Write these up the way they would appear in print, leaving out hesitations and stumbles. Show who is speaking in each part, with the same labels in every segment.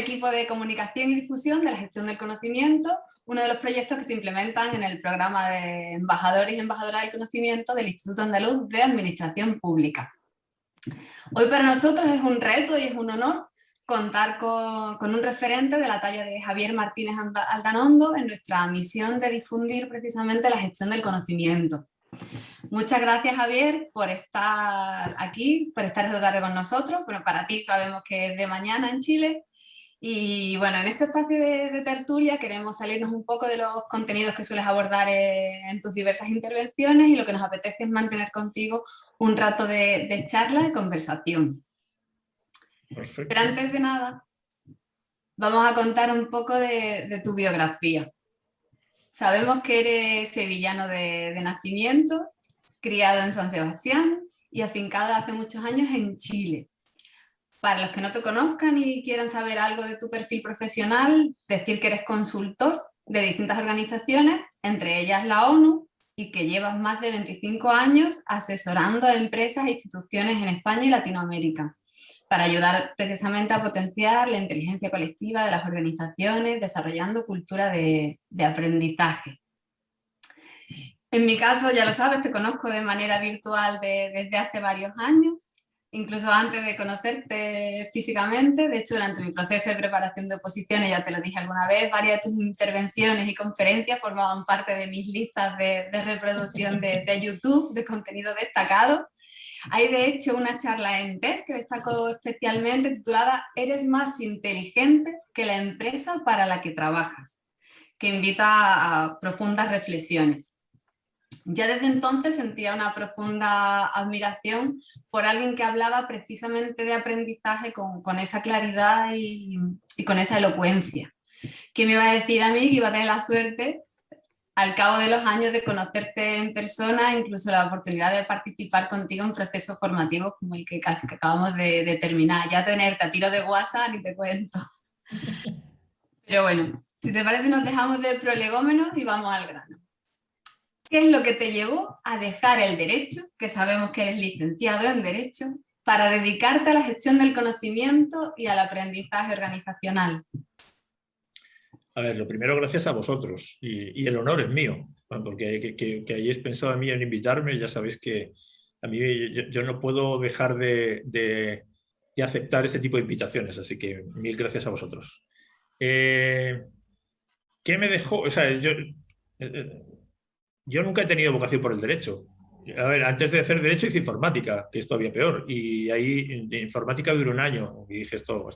Speaker 1: equipo de comunicación y difusión de la gestión del conocimiento, uno de los proyectos que se implementan en el programa de embajadores y embajadoras del conocimiento del Instituto Andaluz de Administración Pública. Hoy para nosotros es un reto y es un honor contar con un referente de la talla de Javier Martínez Aldanondo en nuestra misión de difundir precisamente la gestión del conocimiento. Muchas gracias, Javier, por estar aquí, por estar esta tarde con nosotros. Bueno, para ti sabemos que es de mañana en Chile. Y bueno, en este espacio de tertulia queremos salirnos un poco de los contenidos que sueles abordar en tus diversas intervenciones, y lo que nos apetece es mantener contigo un rato de charla y conversación.
Speaker 2: Perfecto.
Speaker 1: Pero antes de nada, vamos a contar un poco de tu biografía. Sabemos que eres sevillano de nacimiento, criado en San Sebastián y afincado hace muchos años en Chile. Para los que no te conozcan y quieran saber algo de tu perfil profesional, decir que eres consultor de distintas organizaciones, entre ellas la ONU, y que llevas más de 25 años asesorando a empresas e instituciones en España y Latinoamérica, para ayudar precisamente a potenciar la inteligencia colectiva de las organizaciones, desarrollando cultura de aprendizaje. En mi caso, ya lo sabes, te conozco de manera virtual desde hace varios años, incluso antes de conocerte físicamente. De hecho, durante mi proceso de preparación de oposiciones, ya te lo dije alguna vez, varias de tus intervenciones y conferencias formaban parte de mis listas de reproducción de YouTube, de contenido destacado. Hay de hecho una charla en TED que destaco especialmente, titulada "Eres más inteligente que la empresa para la que trabajas", que invita a profundas reflexiones. Ya desde entonces sentía una profunda admiración por alguien que hablaba precisamente de aprendizaje con esa claridad y con esa elocuencia. ¿Quién me iba a decir a mí que iba a tener la suerte, al cabo de los años, de conocerte en persona, incluso la oportunidad de participar contigo en procesos formativos como el que casi que acabamos de terminar? Ya tenerte a tiro de WhatsApp ni te cuento. Pero bueno, si te parece, nos dejamos de prolegómenos y vamos al grano. ¿Qué es lo que te llevó a dejar el derecho, que sabemos que eres licenciado en Derecho, para dedicarte a la gestión del conocimiento y al aprendizaje organizacional?
Speaker 2: A ver, lo primero, gracias a vosotros, y el honor es mío, porque que hayáis pensado en mí en invitarme. Ya sabéis que a mí yo no puedo dejar de aceptar este tipo de invitaciones, así que mil gracias a vosotros. ¿Qué me dejó? O sea, yo nunca he tenido vocación por el derecho. A ver, antes de hacer derecho hice informática, que es todavía peor, y ahí de informática duró un año y dije, esto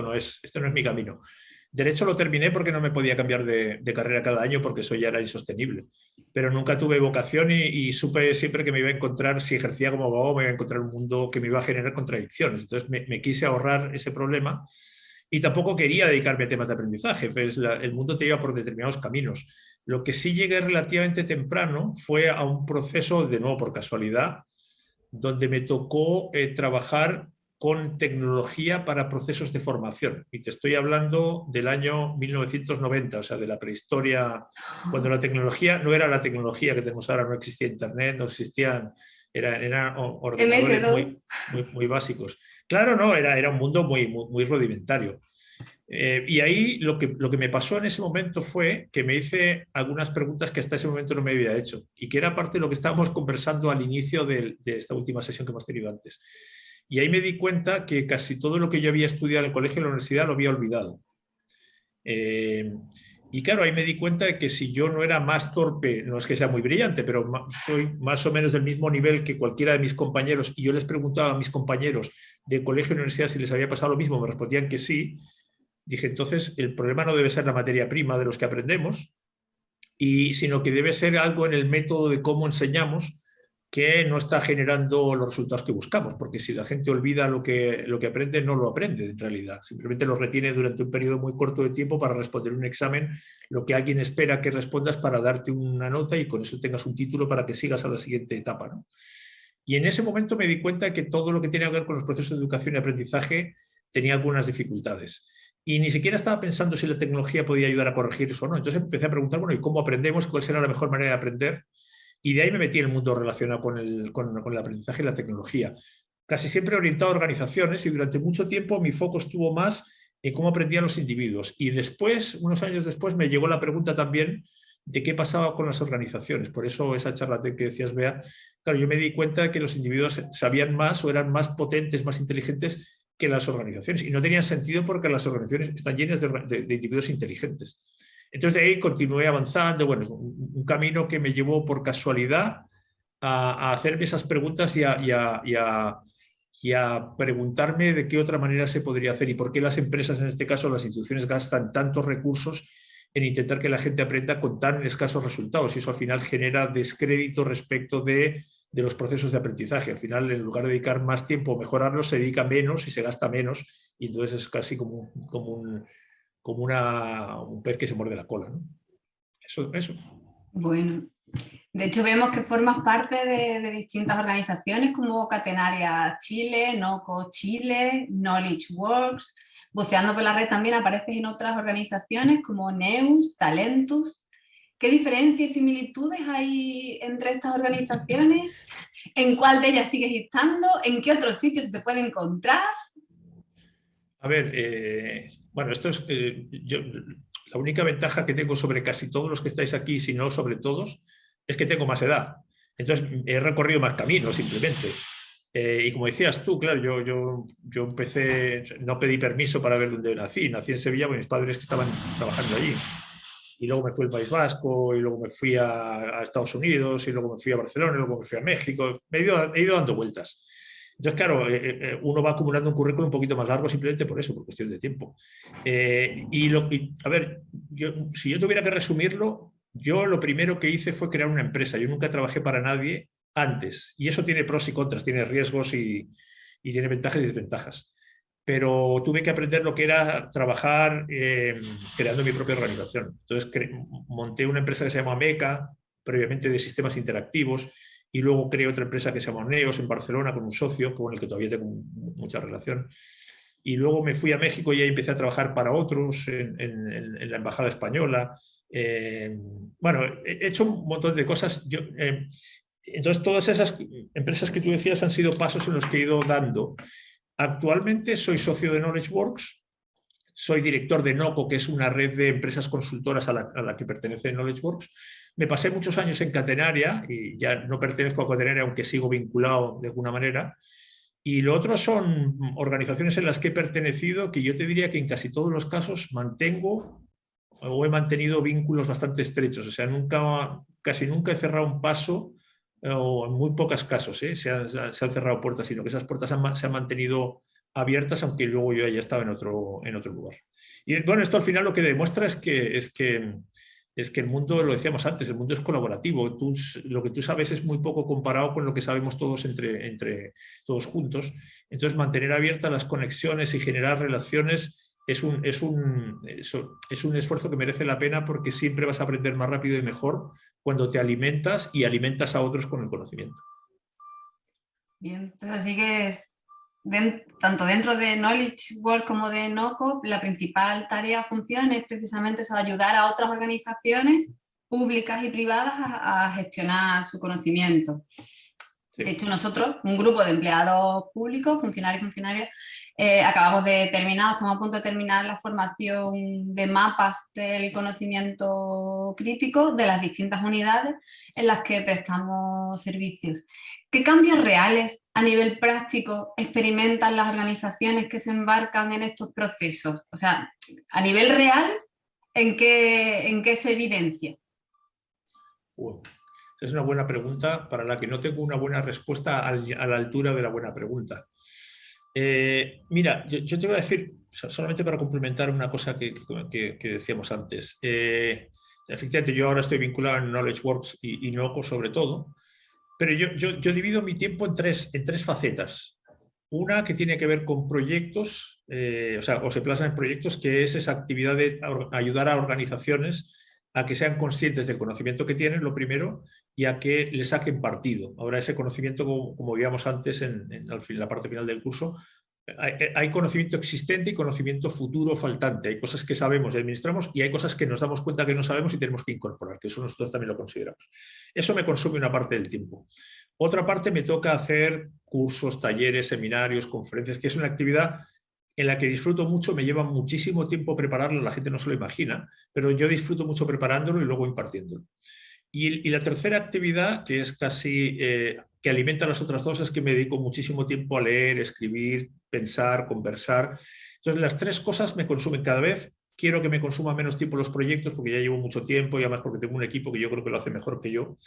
Speaker 2: no es mi camino. Derecho lo terminé porque no me podía cambiar de carrera cada año, porque eso ya era insostenible. Pero nunca tuve vocación y supe siempre que me iba a encontrar, si ejercía como abogado, me iba a encontrar un mundo que me iba a generar contradicciones. Entonces me quise ahorrar ese problema y tampoco quería dedicarme a temas de aprendizaje. Pues el mundo te lleva por determinados caminos. Lo que sí llegué relativamente temprano fue a un proceso, de nuevo por casualidad, donde me tocó trabajar con tecnología para procesos de formación. Y te estoy hablando del año 1990, o sea, de la prehistoria, cuando la tecnología no era la tecnología que tenemos ahora, no existía Internet, no existían, eran ordenadores muy básicos. Claro, no, era un mundo muy rudimentario. Y ahí lo que me pasó en ese momento fue que me hice algunas preguntas que hasta ese momento no me había hecho, y que era parte de lo que estábamos conversando al inicio de esta última sesión que hemos tenido antes. Y ahí me di cuenta que casi todo lo que yo había estudiado en el colegio y en la universidad lo había olvidado. Y claro, ahí me di cuenta de que si yo no era más torpe, no es que sea muy brillante, pero soy más o menos del mismo nivel que cualquiera de mis compañeros, y yo les preguntaba a mis compañeros de colegio y universidad si les había pasado lo mismo, me respondían que sí. Dije, entonces el problema no debe ser la materia prima de los que aprendemos, sino que debe ser algo en el método de cómo enseñamos que no está generando los resultados que buscamos, porque si la gente olvida lo que aprende, no lo aprende en realidad, simplemente lo retiene durante un periodo muy corto de tiempo para responder un examen, lo que alguien espera que respondas para darte una nota y con eso tengas un título para que sigas a la siguiente etapa, ¿no? Y en ese momento me di cuenta que todo lo que tiene que ver con los procesos de educación y aprendizaje tenía algunas dificultades. Y ni siquiera estaba pensando si la tecnología podía ayudar a corregir eso o no. Entonces empecé a preguntar, bueno, ¿y cómo aprendemos? ¿Cuál será la mejor manera de aprender? Y de ahí me metí en el mundo relacionado con el aprendizaje y la tecnología. Casi siempre orientado a organizaciones, y durante mucho tiempo mi foco estuvo más en cómo aprendían los individuos. Y después, unos años después, me llegó la pregunta también de qué pasaba con las organizaciones. Por eso esa charla que decías, Bea, claro, yo me di cuenta de que los individuos sabían más o eran más potentes, más inteligentes que las organizaciones. Y no tenían sentido porque las organizaciones están llenas de individuos inteligentes. Entonces de ahí continué avanzando. Bueno, es un camino que me llevó por casualidad a hacerme esas preguntas y a preguntarme de qué otra manera se podría hacer y por qué las empresas, en este caso las instituciones, gastan tantos recursos en intentar que la gente aprenda con tan escasos resultados. Y eso al final genera descrédito respecto de los procesos de aprendizaje. Al final, en lugar de dedicar más tiempo a mejorarlos, se dedica menos y se gasta menos. Y entonces es casi como un pez que se muerde la cola, ¿no? Eso.
Speaker 1: Bueno, de hecho vemos que formas parte de distintas organizaciones como Catenaria Chile, NOCO Chile, Knowledge Works. Buceando por la red también apareces en otras organizaciones como Neus, Talentus. ¿Qué diferencias y similitudes hay entre estas organizaciones? ¿En cuál de ellas sigues estando? ¿En qué otros sitios se te puede encontrar?
Speaker 2: A ver, bueno, esto es la única ventaja que tengo sobre casi todos los que estáis aquí, si no sobre todos, es que tengo más edad. Entonces he recorrido más caminos simplemente. Y como decías tú, claro, yo empecé, no pedí permiso para ver dónde nací. Nací en Sevilla con mis padres que estaban trabajando allí. Y luego me fui al País Vasco, y luego me fui a Estados Unidos, y luego me fui a Barcelona, y luego me fui a México. He ido dando vueltas. Entonces, claro, uno va acumulando un currículum un poquito más largo simplemente por eso, por cuestión de tiempo. A ver, si yo tuviera que resumirlo, yo lo primero que hice fue crear una empresa. Yo nunca trabajé para nadie antes. Y eso tiene pros y contras, tiene riesgos y tiene ventajas y desventajas. Pero tuve que aprender lo que era trabajar creando mi propia organización. Entonces monté una empresa que se llama Meca, previamente de sistemas interactivos, y luego creé otra empresa que se llama Neos en Barcelona con un socio con el que todavía tengo mucha relación. Y luego me fui a México y ahí empecé a trabajar para otros en la Embajada Española. Bueno, he hecho un montón de cosas. Entonces, todas esas empresas que tú decías han sido pasos en los que he ido dando. Actualmente soy socio de Knowledge Works, soy director de NOCO, que es una red de empresas consultoras a la que pertenece Knowledge Works. Me pasé muchos años en Catenaria y ya no pertenezco a Catenaria, aunque sigo vinculado de alguna manera. Y lo otro son organizaciones en las que he pertenecido, que yo te diría que en casi todos los casos mantengo o he mantenido vínculos bastante estrechos. O sea, casi nunca he cerrado un paso, o en muy pocos casos se han cerrado puertas, sino que esas puertas se han mantenido abiertas, aunque luego yo haya estado en otro lugar. Y bueno, esto al final lo que demuestra es que el mundo, lo decíamos antes, el mundo es colaborativo. Lo que tú sabes es muy poco comparado con lo que sabemos todos entre todos juntos. Entonces, mantener abiertas las conexiones y generar relaciones es un esfuerzo que merece la pena, porque siempre vas a aprender más rápido y mejor cuando te alimentas y alimentas a otros con el conocimiento.
Speaker 1: Bien, pues así que tanto dentro de Knowledge Work como de NOCO, la principal tarea o función es precisamente eso, ayudar a otras organizaciones públicas y privadas a gestionar su conocimiento. De hecho, nosotros, un grupo de empleados públicos, funcionarios y funcionarias, estamos a punto de terminar la formación de mapas del conocimiento crítico de las distintas unidades en las que prestamos servicios. ¿Qué cambios reales a nivel práctico experimentan las organizaciones que se embarcan en estos procesos? O sea, a nivel real, ¿en qué se evidencia?
Speaker 2: Es una buena pregunta para la que no tengo una buena respuesta a la altura de la buena pregunta. Mira, yo te voy a decir, solamente para complementar una cosa que decíamos antes. Efectivamente, yo ahora estoy vinculado en Knowledge Works y NOCO sobre todo, pero yo divido mi tiempo en tres facetas. Una que tiene que ver con proyectos, o se plasma en proyectos, que es esa actividad de ayudar a organizaciones a que sean conscientes del conocimiento que tienen, lo primero, y a que le saquen partido. Ahora, ese conocimiento, como veíamos antes en la parte final del curso, hay conocimiento existente y conocimiento futuro faltante. Hay cosas que sabemos y administramos, y hay cosas que nos damos cuenta que no sabemos y tenemos que incorporar, que eso nosotros también lo consideramos. Eso me consume una parte del tiempo. Otra parte me toca hacer cursos, talleres, seminarios, conferencias, que es una actividad en la que disfruto mucho, me lleva muchísimo tiempo prepararlo, la gente no se lo imagina, pero yo disfruto mucho preparándolo y luego impartiéndolo. Y la tercera actividad, que es casi que alimenta las otras dos, es que me dedico muchísimo tiempo a leer, escribir, pensar, conversar. Entonces, las tres cosas me consumen cada vez. Quiero que me consuma menos tiempo los proyectos porque ya llevo mucho tiempo y además porque tengo un equipo que yo creo que lo hace mejor que yo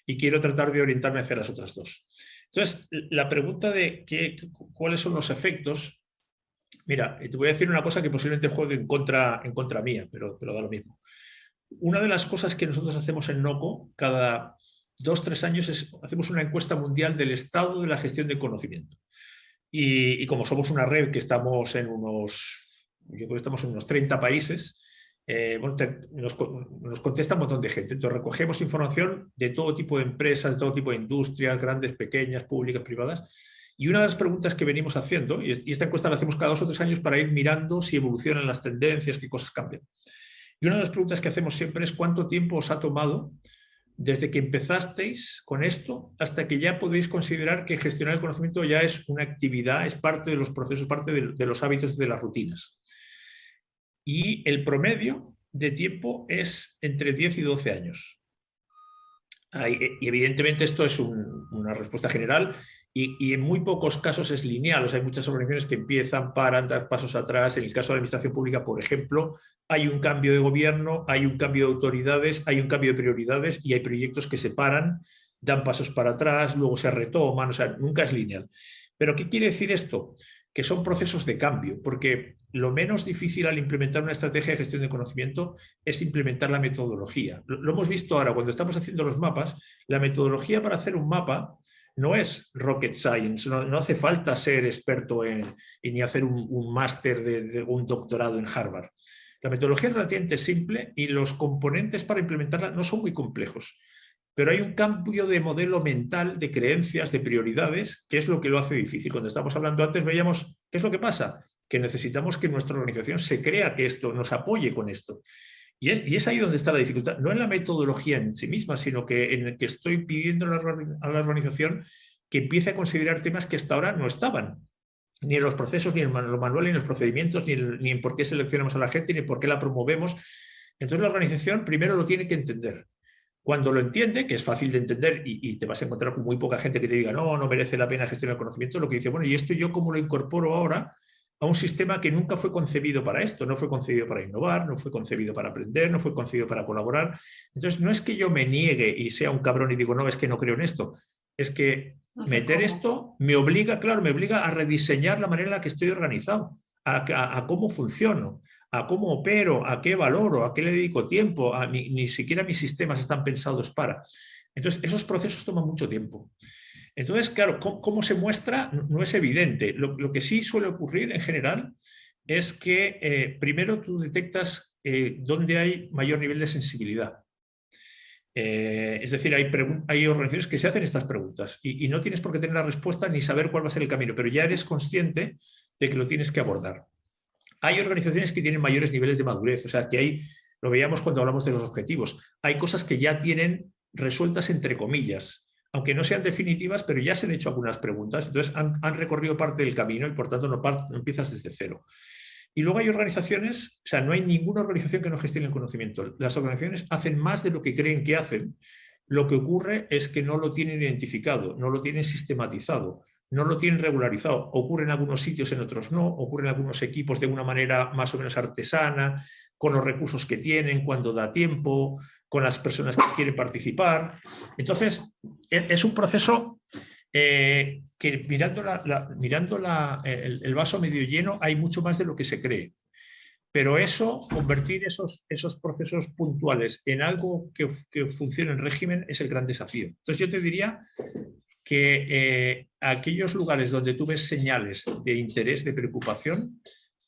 Speaker 2: y quiero tratar de orientarme hacia las otras dos. Entonces, la pregunta de cuáles son los efectos, mira, te voy a decir una cosa que posiblemente juegue en contra mía, pero da lo mismo. Una de las cosas que nosotros hacemos en NOCO cada 2 o 3 años es hacemos una encuesta mundial del estado de la gestión de conocimiento. Y como somos una red que estamos en yo creo que estamos en unos 30 países, bueno, nos contesta un montón de gente. Entonces recogemos información de todo tipo de empresas, de todo tipo de industrias, grandes, pequeñas, públicas, privadas. Y una de las preguntas que venimos haciendo, y esta encuesta la hacemos cada 2 o 3 años para ir mirando si evolucionan las tendencias, qué cosas cambian. Y una de las preguntas que hacemos siempre es ¿cuánto tiempo os ha tomado desde que empezasteis con esto hasta que ya podéis considerar que gestionar el conocimiento ya es una actividad, es parte de los procesos, parte de los hábitos, de las rutinas? Y el promedio de tiempo es entre 10 y 12 años. Y evidentemente esto es una respuesta general y en muy pocos casos es lineal. O sea, hay muchas organizaciones que empiezan, paran, dar pasos atrás. En el caso de la administración pública, por ejemplo, hay un cambio de gobierno, hay un cambio de autoridades, hay un cambio de prioridades y hay proyectos que se paran, dan pasos para atrás, luego se retoman. O sea, nunca es lineal. ¿Pero qué quiere decir esto? Que son procesos de cambio, porque lo menos difícil al implementar una estrategia de gestión de conocimiento es implementar la metodología. Lo hemos visto ahora cuando estamos haciendo los mapas. La metodología para hacer un mapa no es rocket science, no hace falta ser experto y ni hacer un máster de un doctorado en Harvard. La metodología es relativamente simple y los componentes para implementarla no son muy complejos. Pero hay un cambio de modelo mental, de creencias, de prioridades, que es lo que lo hace difícil. Cuando estamos hablando antes veíamos, ¿qué es lo que pasa? Que necesitamos que nuestra organización se crea que esto nos apoye con esto. Y es ahí donde está la dificultad, no en la metodología en sí misma, sino que en el que estoy pidiendo a la organización que empiece a considerar temas que hasta ahora no estaban, ni en los procesos, ni en los manuales, ni en los procedimientos, ni en por qué seleccionamos a la gente, ni por qué la promovemos. Entonces la organización primero lo tiene que entender. Cuando lo entiende, que es fácil de entender y te vas a encontrar con muy poca gente que te diga no merece la pena gestionar el conocimiento, lo que dice, bueno, ¿y esto yo cómo lo incorporo ahora a un sistema que nunca fue concebido para esto? No fue concebido para innovar, no fue concebido para aprender, no fue concebido para colaborar. Entonces, no es que yo me niegue y sea un cabrón y digo, no, es que no creo en esto. Es que
Speaker 1: No sé
Speaker 2: meter
Speaker 1: cómo.
Speaker 2: esto me obliga, claro, me obliga a rediseñar la manera en la que estoy organizado, a cómo funciono, a cómo opero, a qué valoro, a qué le dedico tiempo, ni siquiera mis sistemas están pensados para. Entonces, esos procesos toman mucho tiempo. Entonces, claro, ¿cómo se muestra? No es evidente. Lo que sí suele ocurrir en general es que primero tú detectas dónde hay mayor nivel de sensibilidad. Es decir, hay organizaciones que se hacen estas preguntas y no tienes por qué tener la respuesta ni saber cuál va a ser el camino, pero ya eres consciente de que lo tienes que abordar. Hay organizaciones que tienen mayores niveles de madurez, o sea, que lo veíamos cuando hablamos de los objetivos, hay cosas que ya tienen resueltas entre comillas, aunque no sean definitivas, pero ya se han hecho algunas preguntas, entonces han recorrido parte del camino y por tanto no empiezas desde cero. Y luego hay organizaciones, o sea, no hay ninguna organización que no gestione el conocimiento. Las organizaciones hacen más de lo que creen que hacen. Lo que ocurre es que no lo tienen identificado, no lo tienen sistematizado, no lo tienen regularizado. Ocurre en algunos sitios, en otros no. Ocurre en algunos equipos de una manera más o menos artesana, con los recursos que tienen, cuando da tiempo, con las personas que quieren participar. Entonces, es un proceso que mirando el vaso medio lleno hay mucho más de lo que se cree. Pero eso, convertir esos procesos puntuales en algo que funcione en régimen es el gran desafío. Entonces yo te diría que aquellos lugares donde tú ves señales de interés, de preocupación,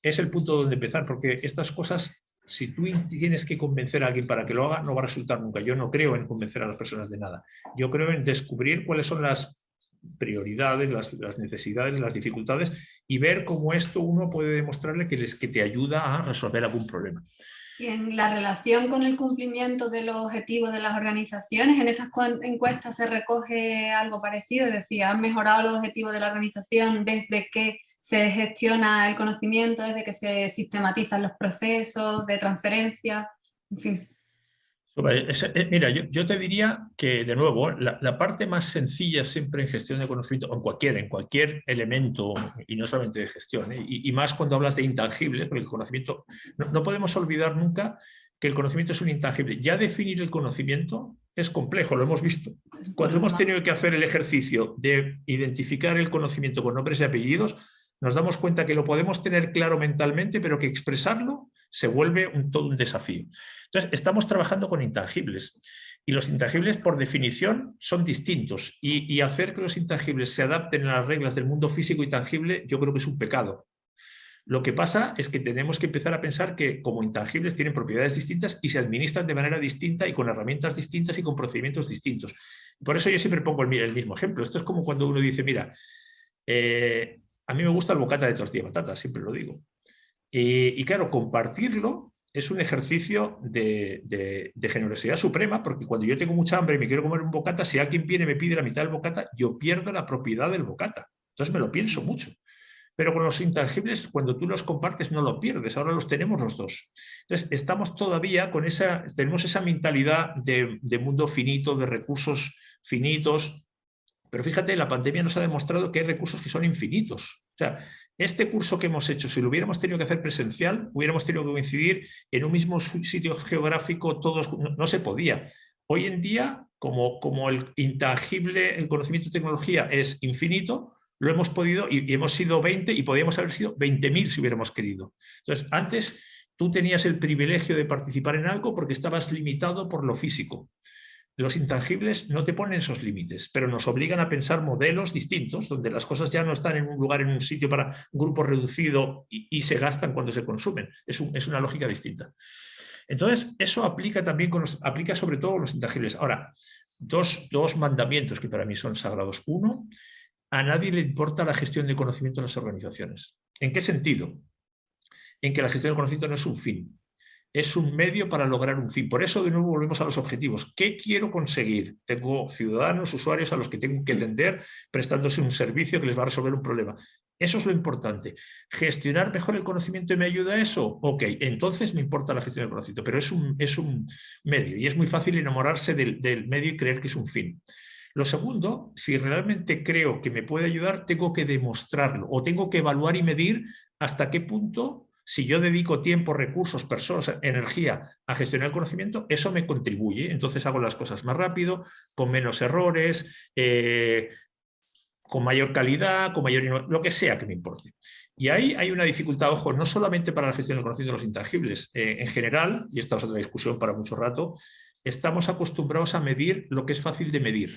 Speaker 2: es el punto donde empezar, porque estas cosas, si tú tienes que convencer a alguien para que lo haga, no va a resultar nunca. Yo no creo en convencer a las personas de nada. Yo creo en descubrir cuáles son las prioridades, las necesidades, las dificultades y ver cómo esto uno puede demostrarle que te ayuda a resolver algún problema.
Speaker 1: Y en la relación con el cumplimiento de los objetivos de las organizaciones, en esas encuestas se recoge algo parecido, es decir, ¿han mejorado los objetivos de la organización desde que se gestiona el conocimiento, desde que se sistematizan los procesos de transferencia, en fin.
Speaker 2: Mira, yo te diría que, de nuevo, la parte más sencilla siempre en gestión de conocimiento, o en cualquier elemento, y no solamente de gestión, y más cuando hablas de intangibles, porque el conocimiento, no podemos olvidar nunca que el conocimiento es un intangible. Ya definir el conocimiento es complejo, lo hemos visto. Cuando hemos tenido que hacer el ejercicio de identificar el conocimiento con nombres y apellidos, nos damos cuenta que lo podemos tener claro mentalmente, pero que expresarlo se vuelve todo un desafío. Entonces, estamos trabajando con intangibles. Y los intangibles, por definición, son distintos. Y hacer que los intangibles se adapten a las reglas del mundo físico y tangible, yo creo que es un pecado. Lo que pasa es que tenemos que empezar a pensar que como intangibles tienen propiedades distintas y se administran de manera distinta y con herramientas distintas y con procedimientos distintos. Por eso yo siempre pongo el mismo ejemplo. Esto es como cuando uno dice, mira, a mí me gusta el bocata de tortilla de patata, siempre lo digo. Y claro, compartirlo es un ejercicio de generosidad suprema, porque cuando yo tengo mucha hambre y me quiero comer un bocata, si alguien viene y me pide la mitad del bocata, yo pierdo la propiedad del bocata. Entonces me lo pienso mucho. Pero con los intangibles, cuando tú los compartes, no lo pierdes. Ahora los tenemos los dos. Entonces, estamos todavía con tenemos esa mentalidad de mundo finito, de recursos finitos. Pero fíjate, la pandemia nos ha demostrado que hay recursos que son infinitos. O sea, este curso que hemos hecho, si lo hubiéramos tenido que hacer presencial, hubiéramos tenido que coincidir en un mismo sitio geográfico, todos, no se podía. Hoy en día, como el intangible, el conocimiento de tecnología es infinito, lo hemos podido y hemos sido 20 y podíamos haber sido 20.000 si hubiéramos querido. Entonces, antes tú tenías el privilegio de participar en algo porque estabas limitado por lo físico. Los intangibles no te ponen esos límites, pero nos obligan a pensar modelos distintos, donde las cosas ya no están en un lugar, en un sitio para un grupo reducido y se gastan cuando se consumen. Es una lógica distinta. Entonces, eso aplica también aplica sobre todo a los intangibles. Ahora, dos mandamientos que para mí son sagrados. Uno, a nadie le importa la gestión de conocimiento en las organizaciones. ¿En qué sentido? En que la gestión del conocimiento no es un fin, es un medio para lograr un fin. Por eso, de nuevo, volvemos a los objetivos. ¿Qué quiero conseguir? Tengo ciudadanos, usuarios a los que tengo que atender prestándose un servicio que les va a resolver un problema. Eso es lo importante. ¿Gestionar mejor el conocimiento y me ayuda a eso? Ok, entonces me importa la gestión del conocimiento, pero es un medio y es muy fácil enamorarse del medio y creer que es un fin. Lo segundo, si realmente creo que me puede ayudar, tengo que demostrarlo o tengo que evaluar y medir hasta qué punto, si yo dedico tiempo, recursos, personas, energía a gestionar el conocimiento, eso me contribuye. Entonces hago las cosas más rápido, con menos errores, con mayor calidad, con mayor lo que sea que me importe. Y ahí hay una dificultad, ojo, no solamente para la gestión del conocimiento de los intangibles. En general, y esta es otra discusión para mucho rato, estamos acostumbrados a medir lo que es fácil de medir.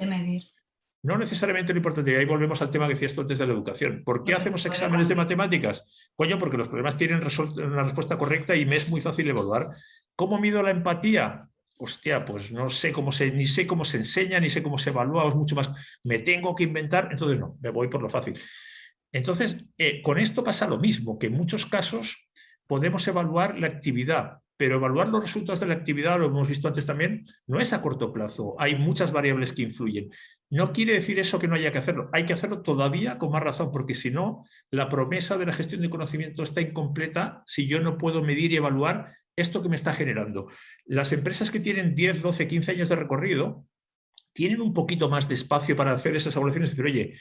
Speaker 2: No necesariamente lo importante, y ahí volvemos al tema que decías tú antes de la educación. ¿Por qué hacemos exámenes de matemáticas? Coño, porque los problemas tienen una respuesta correcta y me es muy fácil evaluar. ¿Cómo mido la empatía? Hostia, pues no sé ni sé cómo se enseña, ni sé cómo se evalúa, es mucho más. Me tengo que inventar, entonces no, me voy por lo fácil. Entonces, con esto pasa lo mismo, que en muchos casos podemos evaluar la actividad, pero evaluar los resultados de la actividad, lo hemos visto antes también, no es a corto plazo. Hay muchas variables que influyen. No quiere decir eso que no haya que hacerlo. Hay que hacerlo todavía con más razón, porque si no, la promesa de la gestión de conocimiento está incompleta si yo no puedo medir y evaluar esto que me está generando. Las empresas que tienen 10, 12, 15 años de recorrido tienen un poquito más de espacio para hacer esas evaluaciones y decir, oye,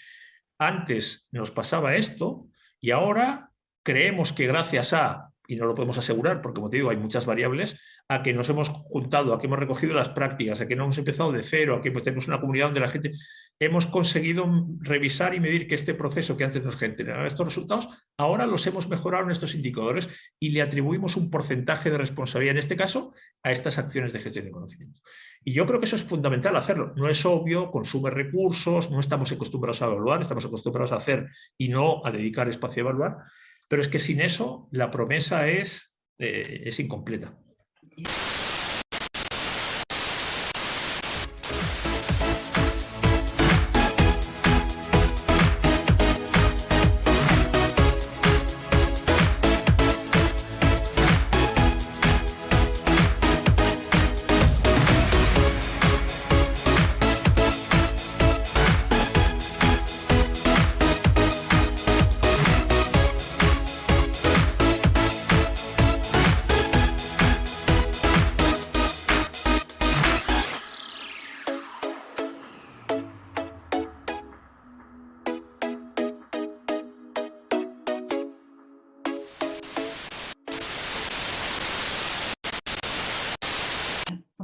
Speaker 2: antes nos pasaba esto y ahora creemos que gracias a, y no lo podemos asegurar porque, como te digo, hay muchas variables, a que nos hemos juntado, a que hemos recogido las prácticas, a que no hemos empezado de cero, a que tenemos una comunidad donde la gente hemos conseguido revisar y medir que este proceso que antes nos generaba estos resultados, ahora los hemos mejorado en estos indicadores y le atribuimos un porcentaje de responsabilidad, en este caso, a estas acciones de gestión de conocimiento. Y yo creo que eso es fundamental hacerlo. No es obvio, consume recursos, no estamos acostumbrados a evaluar, estamos acostumbrados a hacer y no a dedicar espacio a evaluar, pero es que sin eso la promesa es incompleta.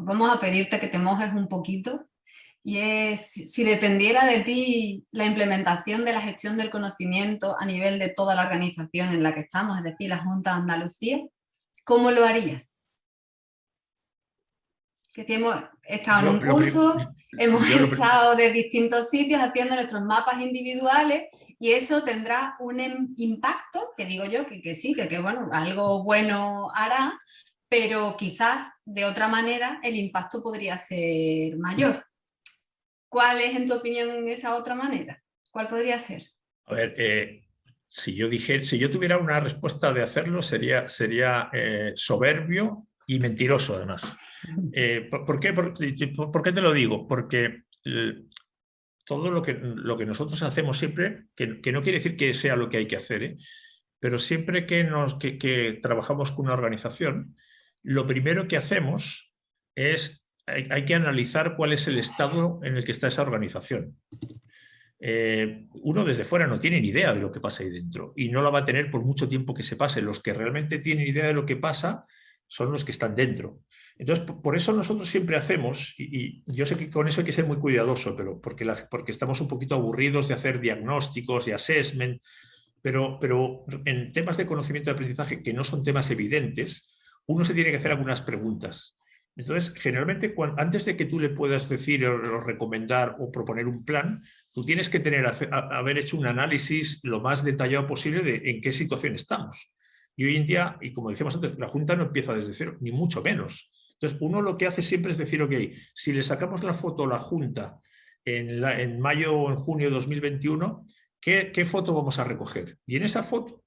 Speaker 1: vamos a pedirte que te mojes un poquito. Y es, si dependiera de ti la implementación de la gestión del conocimiento a nivel de toda la organización en la que estamos, es decir, la Junta de Andalucía, ¿cómo lo harías? Que hemos estado en un curso, hemos estado de distintos sitios haciendo nuestros mapas individuales y eso tendrá un impacto, que digo yo que sí, que bueno, algo bueno hará, pero quizás de otra manera el impacto podría ser mayor. ¿Cuál es, en tu opinión, esa otra manera? ¿Cuál podría ser?
Speaker 2: A ver, si yo tuviera una respuesta de hacerlo, sería soberbio y mentiroso, además. ¿Por qué? ¿Por qué te lo digo? Porque todo lo que nosotros hacemos siempre, que no quiere decir que sea lo que hay que hacer, pero siempre que trabajamos con una organización, lo primero que hacemos es, hay que analizar cuál es el estado en el que está esa organización. Uno desde fuera no tiene ni idea de lo que pasa ahí dentro y no la va a tener por mucho tiempo que se pase. Los que realmente tienen idea de lo que pasa son los que están dentro. Entonces, por eso nosotros siempre hacemos, y yo sé que con eso hay que ser muy cuidadoso, pero porque estamos un poquito aburridos de hacer diagnósticos y assessment, pero en temas de conocimiento de aprendizaje que no son temas evidentes, uno se tiene que hacer algunas preguntas. Entonces, generalmente, antes de que tú le puedas decir o recomendar o proponer un plan, tú tienes que haber hecho un análisis lo más detallado posible de en qué situación estamos. Y hoy en día, y como decíamos antes, la Junta no empieza desde cero, ni mucho menos. Entonces, uno lo que hace siempre es decir, ok, si le sacamos la foto a la Junta en mayo o en junio de 2021, ¿qué foto vamos a recoger? Y en esa foto,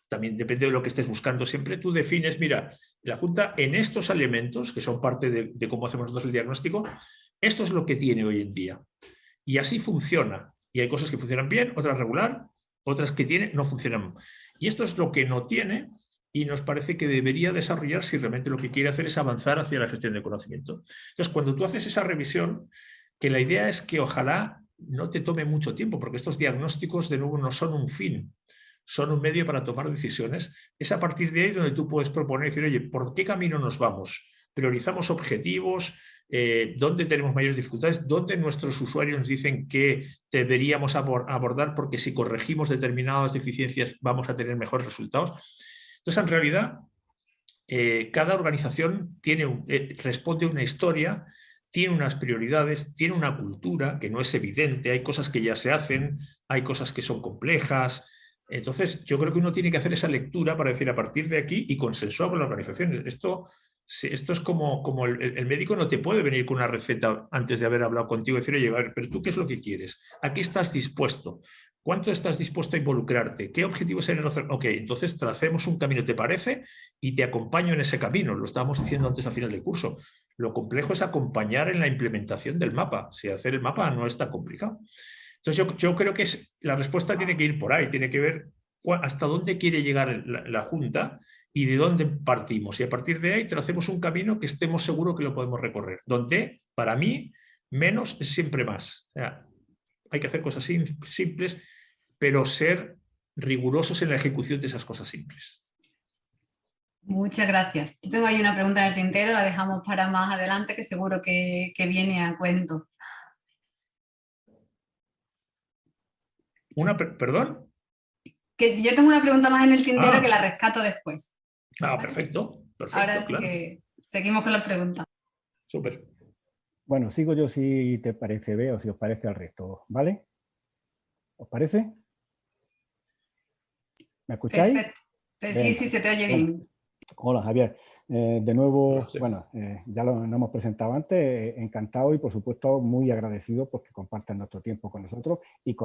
Speaker 2: también depende de lo que estés buscando siempre, tú defines, mira, la Junta en estos elementos, que son parte de cómo hacemos nosotros el diagnóstico, esto es lo que tiene hoy en día. Y así funciona. Y hay cosas que funcionan bien, otras regular, otras que no funcionan. Y esto es lo que no tiene y nos parece que debería desarrollar si realmente lo que quiere hacer es avanzar hacia la gestión del conocimiento. Entonces, cuando tú haces esa revisión, que la idea es que ojalá no te tome mucho tiempo, porque estos diagnósticos, de nuevo, no son un fin, son un medio para tomar decisiones. Es a partir de ahí donde tú puedes proponer y decir, oye, ¿por qué camino nos vamos? Priorizamos objetivos, dónde tenemos mayores dificultades, dónde nuestros usuarios nos dicen que deberíamos abordar porque si corregimos determinadas deficiencias vamos a tener mejores resultados. Entonces, en realidad, cada organización responde a una historia, tiene unas prioridades, tiene una cultura que no es evidente, hay cosas que ya se hacen, hay cosas que son complejas. Entonces, yo creo que uno tiene que hacer esa lectura para decir a partir de aquí y consensuar con las organizaciones. Esto es como el médico no te puede venir con una receta antes de haber hablado contigo y decir, oye, a ver, pero tú qué es lo que quieres, ¿a qué estás dispuesto? ¿Cuánto estás dispuesto a involucrarte? ¿Qué objetivos eres hacer? Ok, entonces tracemos un camino, ¿te parece? Y te acompaño en ese camino. Lo estábamos diciendo antes al final del curso. Lo complejo es acompañar en la implementación del mapa. Si hacer el mapa no es tan complicado. Entonces yo creo que la respuesta tiene que ir por ahí, tiene que ver hasta dónde quiere llegar la Junta y de dónde partimos. Y a partir de ahí tracemos un camino que estemos seguros que lo podemos recorrer. Donde, para mí, menos es siempre más. O sea, hay que hacer cosas simples, pero ser rigurosos en la ejecución de esas cosas simples.
Speaker 1: Muchas gracias. Yo tengo ahí una pregunta en el tintero, la dejamos para más adelante, que seguro que viene a cuento.
Speaker 2: ¿Perdón?
Speaker 1: Que yo tengo una pregunta más en el tintero que la
Speaker 2: Ah,
Speaker 1: rescato después.
Speaker 2: perfecto,
Speaker 1: Ahora sí
Speaker 2: claro.
Speaker 1: que seguimos con las preguntas.
Speaker 2: Súper.
Speaker 3: Bueno, sigo yo si te parece, Bea, o si os parece al resto, ¿vale? ¿Os parece? ¿Me escucháis?
Speaker 1: Perfecto. Pues sí, se te oye bien.
Speaker 3: Hola, Javier. De nuevo,
Speaker 2: Hola,
Speaker 3: bueno, ya lo hemos presentado antes, encantado y por supuesto muy agradecido porque comparten nuestro tiempo con nosotros y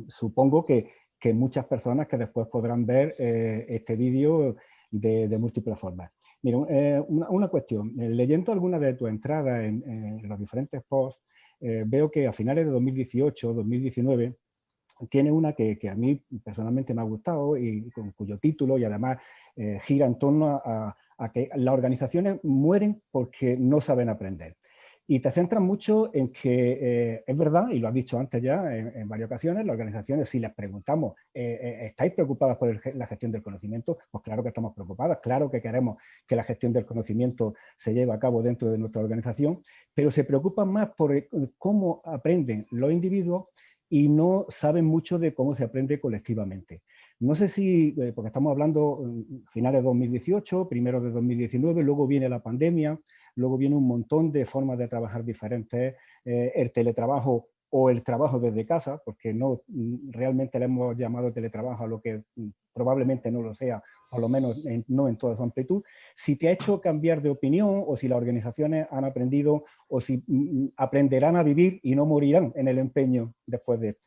Speaker 3: supongo que muchas personas que después podrán ver este vídeo de múltiples formas. Mira, una cuestión, leyendo algunas de tus entradas en los diferentes posts, veo que a finales de 2018, 2019, tiene una que a mí personalmente me ha gustado y con cuyo título y además gira en torno a que las organizaciones mueren porque no saben aprender. Y te centras mucho en que es verdad, y lo has dicho antes ya en varias ocasiones, las organizaciones, si les preguntamos, ¿estáis preocupadas por la gestión del conocimiento? Pues claro que estamos preocupadas, claro que queremos que la gestión del conocimiento se lleve a cabo dentro de nuestra organización, pero se preocupan más por cómo aprenden los individuos y no saben mucho de cómo se aprende colectivamente. No sé si, porque estamos hablando finales de 2018, primero de 2019, luego viene la pandemia, luego viene un montón de formas de trabajar diferentes, el teletrabajo o el trabajo desde casa, porque no realmente le hemos llamado teletrabajo a lo que probablemente no lo sea, por lo menos no en toda su amplitud. Si te ha hecho cambiar de opinión o si las organizaciones han aprendido o si aprenderán a vivir y no morirán en el empeño después de esto.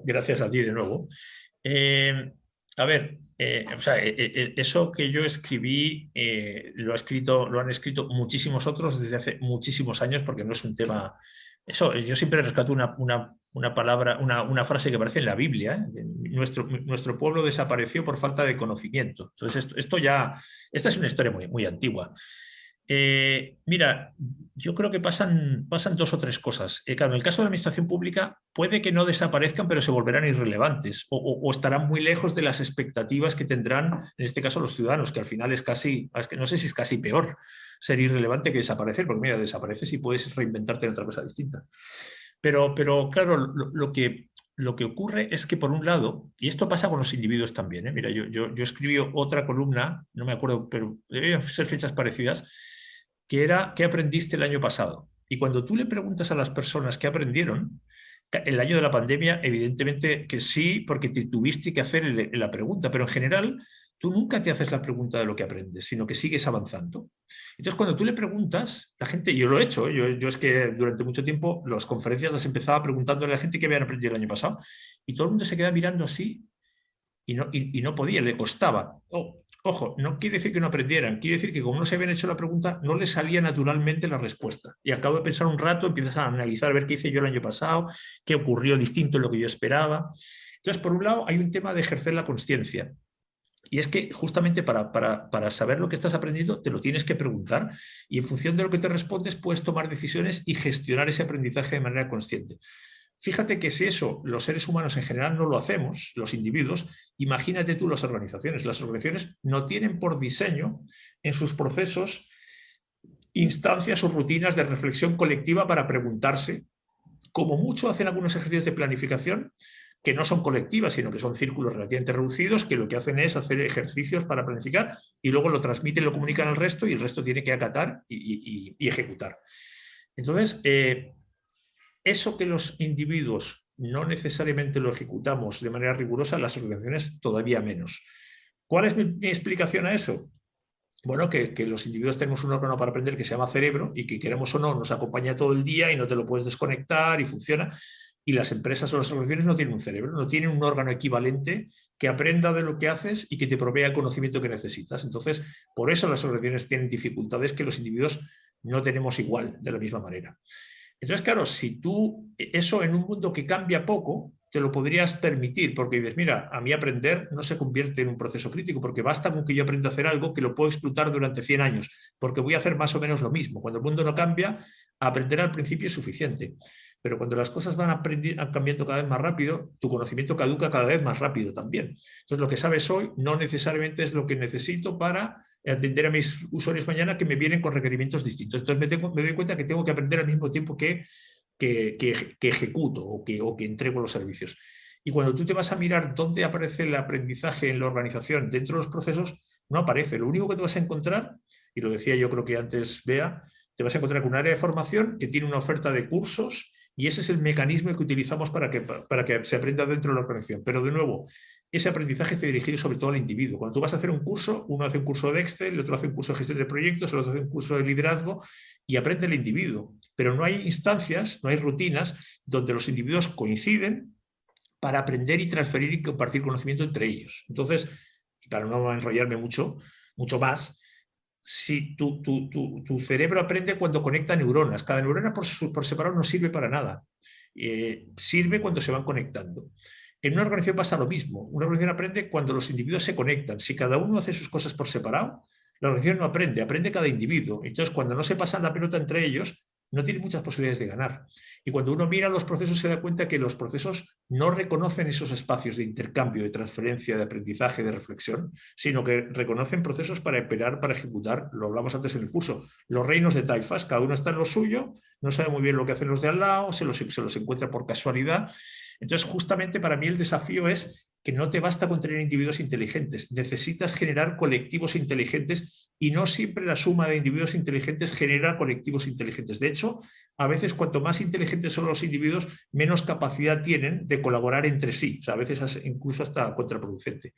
Speaker 2: Gracias a ti de nuevo. A ver, o sea, eso que yo escribí lo han escrito muchísimos otros desde hace muchísimos años, porque no es un tema... Eso, yo siempre rescato una palabra, una frase que aparece en la Biblia, ¿eh? Nuestro pueblo desapareció por falta de conocimiento. Entonces, esta es una historia muy, muy antigua. Mira, yo creo que pasan dos o tres cosas. Claro, en el caso de la administración pública puede que no desaparezcan, pero se volverán irrelevantes o estarán muy lejos de las expectativas que tendrán, en este caso, los ciudadanos, que al final es casi, no sé si es casi peor ser irrelevante que desaparecer, porque mira, desapareces y puedes reinventarte en otra cosa distinta. Pero claro, lo que ocurre es que, por un lado, y esto pasa con los individuos también, ¿eh? Mira, yo escribí otra columna, no me acuerdo, pero deben ser fechas parecidas, que era ¿qué aprendiste el año pasado? Y cuando tú le preguntas a las personas qué aprendieron, el año de la pandemia, evidentemente que sí, porque te tuviste que hacer la pregunta, pero en general tú nunca te haces la pregunta de lo que aprendes, sino que sigues avanzando. Entonces, cuando tú le preguntas, la gente, yo lo he hecho, yo es que durante mucho tiempo las conferencias las empezaba preguntándole a la gente qué habían aprendido el año pasado, y todo el mundo se queda mirando así y no podía, le costaba. Ojo, no quiere decir que no aprendieran, quiere decir que como no se habían hecho la pregunta, no les salía naturalmente la respuesta. Y al cabo de pensar un rato, empiezas a analizar, a ver qué hice yo el año pasado, qué ocurrió distinto en lo que yo esperaba. Entonces, por un lado, hay un tema de ejercer la consciencia. Y es que justamente para saber lo que estás aprendiendo, te lo tienes que preguntar y en función de lo que te respondes, puedes tomar decisiones y gestionar ese aprendizaje de manera consciente. Fíjate que si eso los seres humanos en general no lo hacemos, los individuos, imagínate tú las organizaciones. Las organizaciones no tienen por diseño en sus procesos instancias o rutinas de reflexión colectiva para preguntarse. Como mucho hacen algunos ejercicios de planificación que no son colectivas, sino que son círculos relativamente reducidos, que lo que hacen es hacer ejercicios para planificar y luego lo transmiten, lo comunican al resto y el resto tiene que acatar y ejecutar. Entonces, eso que los individuos no necesariamente lo ejecutamos de manera rigurosa, las organizaciones todavía menos. ¿Cuál es mi explicación a eso? Bueno, que los individuos tenemos un órgano para aprender que se llama cerebro y que queremos o no nos acompaña todo el día y no te lo puedes desconectar y funciona. Y las empresas o las organizaciones no tienen un cerebro, no tienen un órgano equivalente que aprenda de lo que haces y que te provea el conocimiento que necesitas. Entonces, por eso las organizaciones tienen dificultades que los individuos no tenemos igual, de la misma manera. Entonces, claro, si tú eso en un mundo que cambia poco, te lo podrías permitir, porque dices, mira, a mí aprender no se convierte en un proceso crítico, porque basta con que yo aprenda a hacer algo que lo puedo explotar durante 100 años, porque voy a hacer más o menos lo mismo. Cuando el mundo no cambia, aprender al principio es suficiente. Pero cuando las cosas van cambiando cada vez más rápido, tu conocimiento caduca cada vez más rápido también. Entonces, lo que sabes hoy no necesariamente es lo que necesito para atender a mis usuarios mañana que me vienen con requerimientos distintos. Entonces, me doy cuenta que tengo que aprender al mismo tiempo que ejecuto o que entrego los servicios. Y cuando tú te vas a mirar dónde aparece el aprendizaje en la organización dentro de los procesos, no aparece. Lo único que te vas a encontrar, y lo decía yo creo que antes Bea, te vas a encontrar con un área de formación que tiene una oferta de cursos y ese es el mecanismo que utilizamos para que se aprenda dentro de la organización. Pero de nuevo, ese aprendizaje está dirigido sobre todo al individuo. Cuando tú vas a hacer un curso, uno hace un curso de Excel, el otro hace un curso de gestión de proyectos, el otro hace un curso de liderazgo y aprende el individuo. Pero no hay instancias, no hay rutinas donde los individuos coinciden para aprender y transferir y compartir conocimiento entre ellos. Entonces, para no enrollarme mucho más, si tu cerebro aprende cuando conecta neuronas. Cada neurona por separado no sirve para nada. Sirve cuando se van conectando. En una organización pasa lo mismo. Una organización aprende cuando los individuos se conectan. Si cada uno hace sus cosas por separado, la organización no aprende, aprende cada individuo. Entonces, cuando no se pasan la pelota entre ellos, no tiene muchas posibilidades de ganar. Y cuando uno mira los procesos se da cuenta que los procesos no reconocen esos espacios de intercambio, de transferencia, de aprendizaje, de reflexión, sino que reconocen procesos para operar, para ejecutar. Lo hablamos antes en el curso. Los reinos de taifas, cada uno está en lo suyo, no sabe muy bien lo que hacen los de al lado, se los encuentra por casualidad. Entonces, justamente para mí el desafío es que no te basta con tener individuos inteligentes, necesitas generar colectivos inteligentes y no siempre la suma de individuos inteligentes genera colectivos inteligentes. De hecho, a veces cuanto más inteligentes son los individuos, menos capacidad tienen de colaborar entre sí. O sea, a veces incluso hasta contraproducente.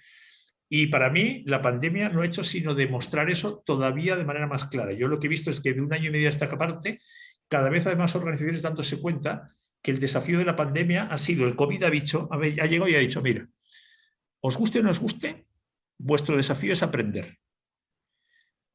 Speaker 2: Y para mí la pandemia no ha hecho sino demostrar eso todavía de manera más clara. Yo lo que he visto es que de un año y medio a esta parte, cada vez hay más organizaciones dándose cuenta que el desafío de la pandemia ha sido, el COVID ha llegado y ha dicho, mira, os guste o no os guste, vuestro desafío es aprender.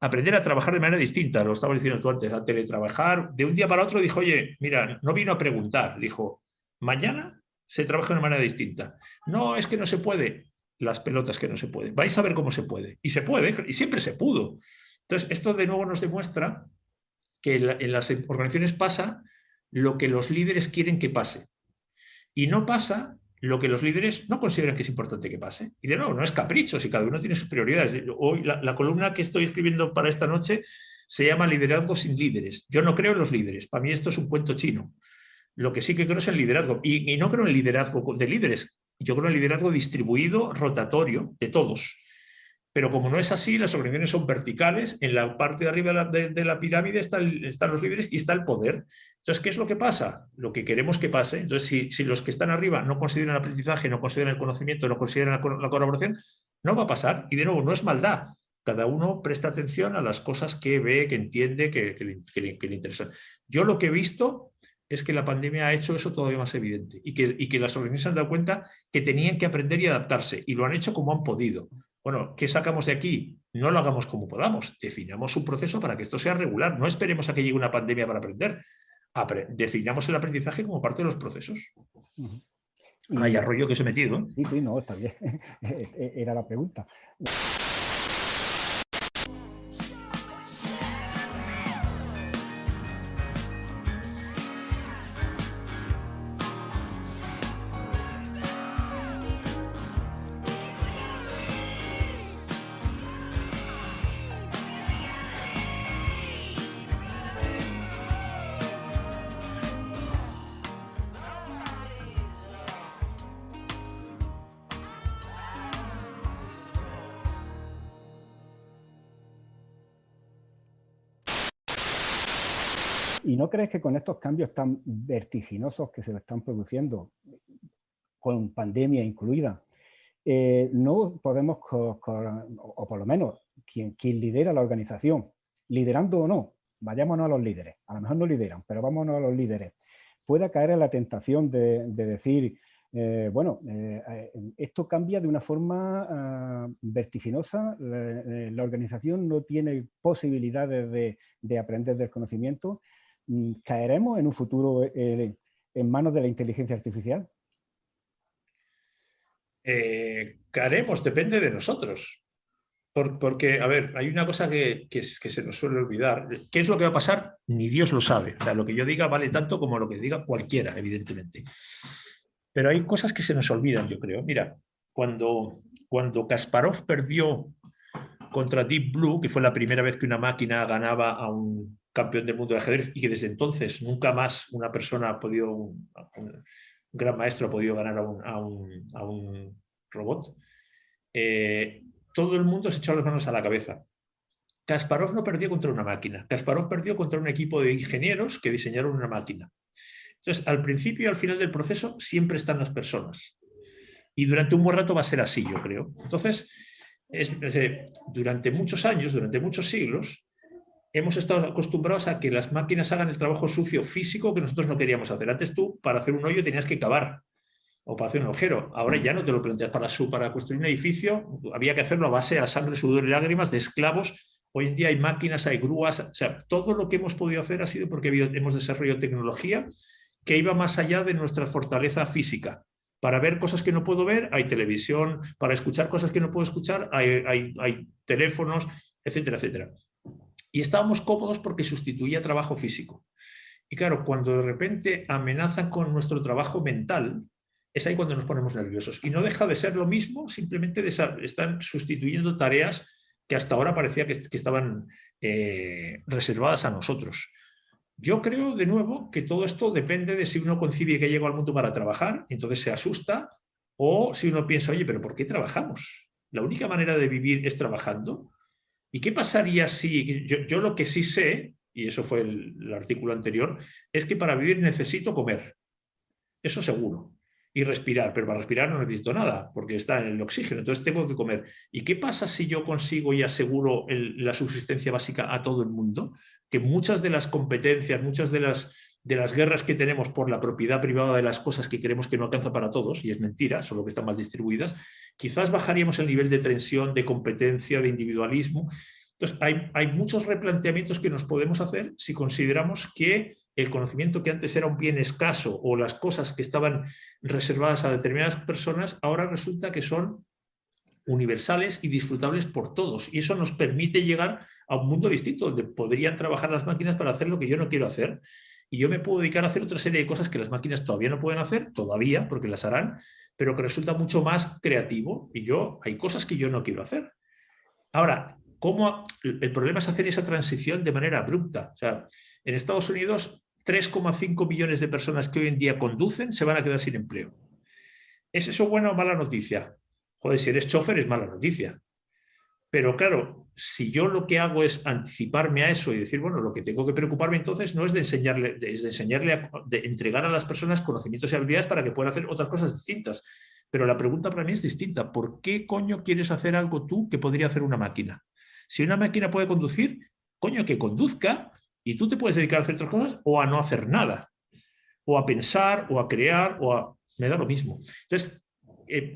Speaker 2: Aprender a trabajar de manera distinta, lo estabas diciendo tú antes, a teletrabajar. De un día para otro dijo, oye, mira, no vino a preguntar, dijo, mañana se trabaja de una manera distinta. No, es que no se puede. Las pelotas que no se puede. Vais a ver cómo se puede. Y se puede, y siempre se pudo. Entonces, esto de nuevo nos demuestra que en las organizaciones pasa lo que los líderes quieren que pase. Y no pasa lo que los líderes no consideran que es importante que pase. Y de nuevo, no es capricho, si cada uno tiene sus prioridades. Hoy la columna que estoy escribiendo para esta noche se llama Liderazgo sin líderes. Yo no creo en los líderes. Para mí esto es un cuento chino. Lo que sí que creo es el liderazgo. Y no creo en el liderazgo de líderes. Yo creo en el liderazgo distribuido, rotatorio, de todos. Pero como no es así, las organizaciones son verticales, en la parte de arriba de la pirámide están los líderes y está el poder. Entonces, ¿qué es lo que pasa? Lo que queremos que pase. Entonces, si los que están arriba no consideran el aprendizaje, no consideran el conocimiento, no consideran la colaboración, no va a pasar. Y de nuevo, no es maldad. Cada uno presta atención a las cosas que ve, que entiende, que le interesan. Yo lo que he visto es que la pandemia ha hecho eso todavía más evidente y que las organizaciones se han dado cuenta que tenían que aprender y adaptarse y lo han hecho como han podido. Bueno, ¿qué sacamos de aquí? No lo hagamos como podamos, definamos un proceso para que esto sea regular, no esperemos a que llegue una pandemia para aprender, definamos el aprendizaje como parte de los procesos. Vaya rollo que os he metido, ¿eh?
Speaker 3: Sí, no, está bien, era la pregunta. ¿Y no crees que con estos cambios tan vertiginosos que se están produciendo, con pandemia incluida, no podemos, o por lo menos quien lidera la organización, liderando o no, vayámonos a los líderes, a lo mejor no lideran, pero vámonos a los líderes, pueda caer en la tentación de decir, esto cambia de una forma vertiginosa, la organización no tiene posibilidades de aprender del conocimiento. ¿Caeremos en un futuro en manos de la inteligencia artificial?
Speaker 2: Caeremos, depende de nosotros. Porque, a ver, hay una cosa que se nos suele olvidar. ¿Qué es lo que va a pasar? Ni Dios lo sabe. O sea, lo que yo diga vale tanto como lo que diga cualquiera, evidentemente. Pero hay cosas que se nos olvidan, yo creo. Mira, cuando Kasparov perdió contra Deep Blue, que fue la primera vez que una máquina ganaba a un campeón del mundo de ajedrez y que desde entonces nunca más una persona ha podido, un gran maestro ha podido ganar a un robot, todo el mundo se echó las manos a la cabeza. Kasparov no perdió contra una máquina, Kasparov perdió contra un equipo de ingenieros que diseñaron una máquina. Entonces, al principio y al final del proceso siempre están las personas. Y durante un buen rato va a ser así, yo creo. Entonces, durante muchos años, durante muchos siglos, hemos estado acostumbrados a que las máquinas hagan el trabajo sucio físico que nosotros no queríamos hacer. Antes tú, para hacer un hoyo, tenías que cavar o para hacer un agujero. Ahora ya no te lo planteas. Para construir un edificio había que hacerlo a base de sangre, sudor y lágrimas de esclavos. Hoy en día hay máquinas, hay grúas. O sea, todo lo que hemos podido hacer ha sido porque hemos desarrollado tecnología que iba más allá de nuestra fortaleza física. Para ver cosas que no puedo ver, hay televisión. Para escuchar cosas que no puedo escuchar, hay teléfonos. etcétera, etcétera. Y estábamos cómodos porque sustituía trabajo físico. Y claro, cuando de repente amenazan con nuestro trabajo mental, es ahí cuando nos ponemos nerviosos. Y no deja de ser lo mismo, simplemente están sustituyendo tareas que hasta ahora parecía que estaban reservadas a nosotros. Yo creo, de nuevo, que todo esto depende de si uno concibe que llegó al mundo para trabajar, y entonces se asusta, o si uno piensa, oye, pero ¿por qué trabajamos? La única manera de vivir es trabajando. ¿Y qué pasaría si yo lo que sí sé, y eso fue el artículo anterior, es que para vivir necesito comer? Eso seguro. Y respirar, pero para respirar no necesito nada, porque está en el oxígeno, entonces tengo que comer. ¿Y qué pasa si yo consigo y aseguro la subsistencia básica a todo el mundo? Que muchas de las competencias, muchas de las guerras que tenemos por la propiedad privada de las cosas que creemos que no alcanza para todos, y es mentira, solo que están mal distribuidas, quizás bajaríamos el nivel de tensión, de competencia, de individualismo. Entonces, hay muchos replanteamientos que nos podemos hacer si consideramos que el conocimiento que antes era un bien escaso o las cosas que estaban reservadas a determinadas personas, ahora resulta que son universales y disfrutables por todos. Y eso nos permite llegar a un mundo distinto, donde podrían trabajar las máquinas para hacer lo que yo no quiero hacer. Y yo me puedo dedicar a hacer otra serie de cosas que las máquinas todavía no pueden hacer, todavía, porque las harán, pero que resulta mucho más creativo. Y hay cosas que yo no quiero hacer. Ahora, el problema es hacer esa transición de manera abrupta. O sea, en Estados Unidos, 3,5 millones de personas que hoy en día conducen se van a quedar sin empleo. ¿Es eso buena o mala noticia? Joder, si eres chofer es mala noticia. Pero claro, si yo lo que hago es anticiparme a eso y decir, bueno, lo que tengo que preocuparme entonces no es de enseñarle, de entregar a las personas conocimientos y habilidades para que puedan hacer otras cosas distintas. Pero la pregunta para mí es distinta. ¿Por qué coño quieres hacer algo tú que podría hacer una máquina? Si una máquina puede conducir, coño, que conduzca, y tú te puedes dedicar a hacer otras cosas o a no hacer nada, o a pensar, o a crear, me da lo mismo. Entonces,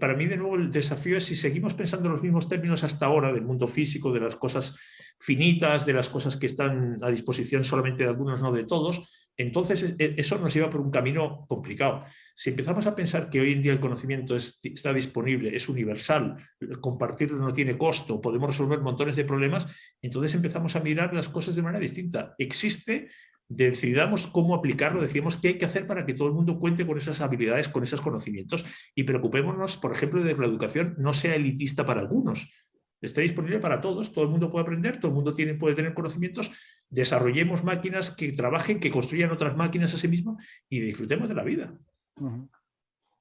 Speaker 2: para mí, de nuevo, el desafío es si seguimos pensando en los mismos términos hasta ahora del mundo físico, de las cosas finitas, de las cosas que están a disposición solamente de algunos, no de todos, entonces eso nos lleva por un camino complicado. Si empezamos a pensar que hoy en día el conocimiento está disponible, es universal, compartirlo no tiene costo, podemos resolver montones de problemas, entonces empezamos a mirar las cosas de manera distinta. Existe, decidamos cómo aplicarlo, decimos qué hay que hacer para que todo el mundo cuente con esas habilidades, con esos conocimientos, y preocupémonos, por ejemplo, de que la educación no sea elitista para algunos, esté disponible para todos, todo el mundo puede aprender, todo el mundo puede tener conocimientos, desarrollemos máquinas que trabajen, que construyan otras máquinas a sí mismos y disfrutemos de la vida.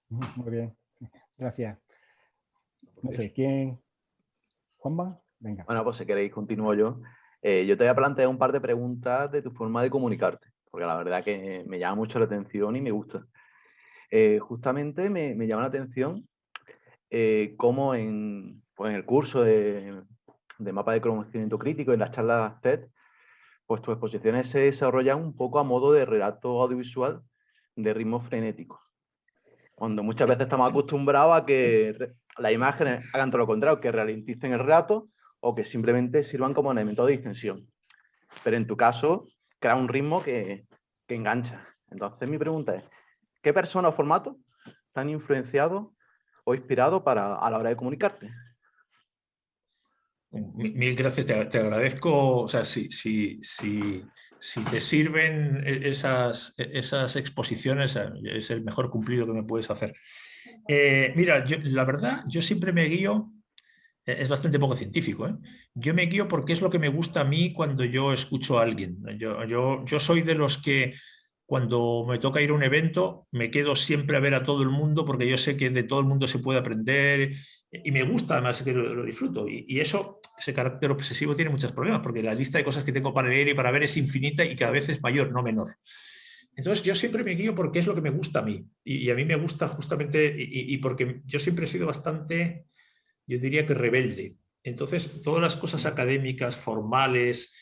Speaker 3: Muy bien, gracias. No sé, ¿quién? ¿Juanma? Venga.
Speaker 4: Bueno, pues si queréis continúo yo. Yo te voy a plantear un par de preguntas de tu forma de comunicarte, porque la verdad que me llama mucho la atención y me gusta. Justamente me llama la atención cómo en el curso de mapa de conocimiento crítico, en las charlas TED, pues tus exposiciones se desarrollan un poco a modo de relato audiovisual de ritmo frenético. Cuando muchas veces estamos acostumbrados a que las imágenes hagan todo lo contrario, que ralenticen el relato o que simplemente sirvan como elemento de distensión. Pero en tu caso, crea un ritmo que engancha. Entonces mi pregunta es, ¿qué persona o formato te han influenciado o inspirado a la hora de comunicarte?
Speaker 2: Mil gracias, te agradezco. O sea, si te sirven esas exposiciones, es el mejor cumplido que me puedes hacer. Mira, la verdad, yo siempre me guío, es bastante poco científico, ¿eh? Yo me guío porque es lo que me gusta a mí cuando yo escucho a alguien. Yo soy de los que cuando me toca ir a un evento me quedo siempre a ver a todo el mundo porque yo sé que de todo el mundo se puede aprender y me gusta, además que lo disfruto. Y ese carácter obsesivo tiene muchos problemas porque la lista de cosas que tengo para leer y para ver es infinita y cada vez es mayor, no menor. Entonces yo siempre me guío porque es lo que me gusta a mí y a mí me gusta justamente y porque yo siempre he sido bastante, yo diría que rebelde. Entonces todas las cosas académicas, formales,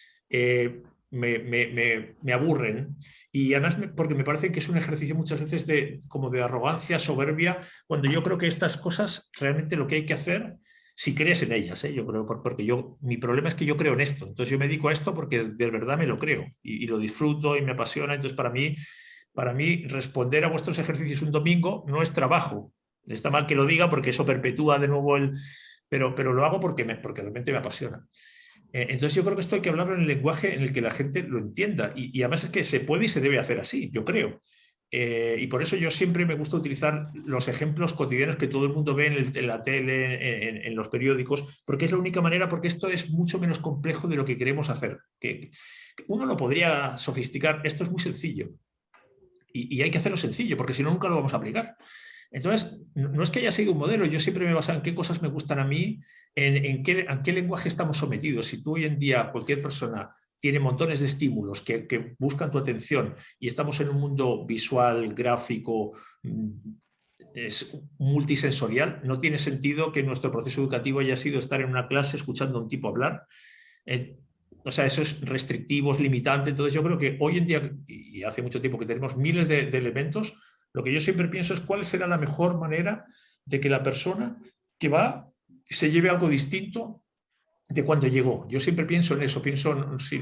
Speaker 2: me aburren y además porque me parece que es un ejercicio muchas veces como de arrogancia, soberbia, cuando yo creo que estas cosas realmente lo que hay que hacer, si crees en ellas, yo creo, porque mi problema es que yo creo en esto, entonces yo me dedico a esto porque de verdad me lo creo y lo disfruto y me apasiona, entonces para mí responder a vuestros ejercicios un domingo no es trabajo, está mal que lo diga porque eso perpetúa de nuevo pero lo hago porque realmente me apasiona. Entonces yo creo que esto hay que hablarlo en el lenguaje en el que la gente lo entienda. Y además es que se puede y se debe hacer así, yo creo. Y por eso yo siempre me gusta utilizar los ejemplos cotidianos que todo el mundo ve en la tele, en los periódicos, porque es la única manera, porque esto es mucho menos complejo de lo que queremos hacer. Que uno lo podría sofisticar, esto es muy sencillo. Y hay que hacerlo sencillo, porque si no, nunca lo vamos a aplicar. Entonces, no es que haya sido un modelo, yo siempre me baso en qué cosas me gustan a mí, en qué lenguaje estamos sometidos. Si tú hoy en día, cualquier persona tiene montones de estímulos que buscan tu atención y estamos en un mundo visual, gráfico, es multisensorial, no tiene sentido que nuestro proceso educativo haya sido estar en una clase escuchando a un tipo hablar. O sea, eso es restrictivo, es limitante. Entonces yo creo que hoy en día, y hace mucho tiempo que tenemos miles de elementos, lo que yo siempre pienso es cuál será la mejor manera de que la persona que va se lleve algo distinto de cuando llegó. Yo siempre pienso en eso, pienso, si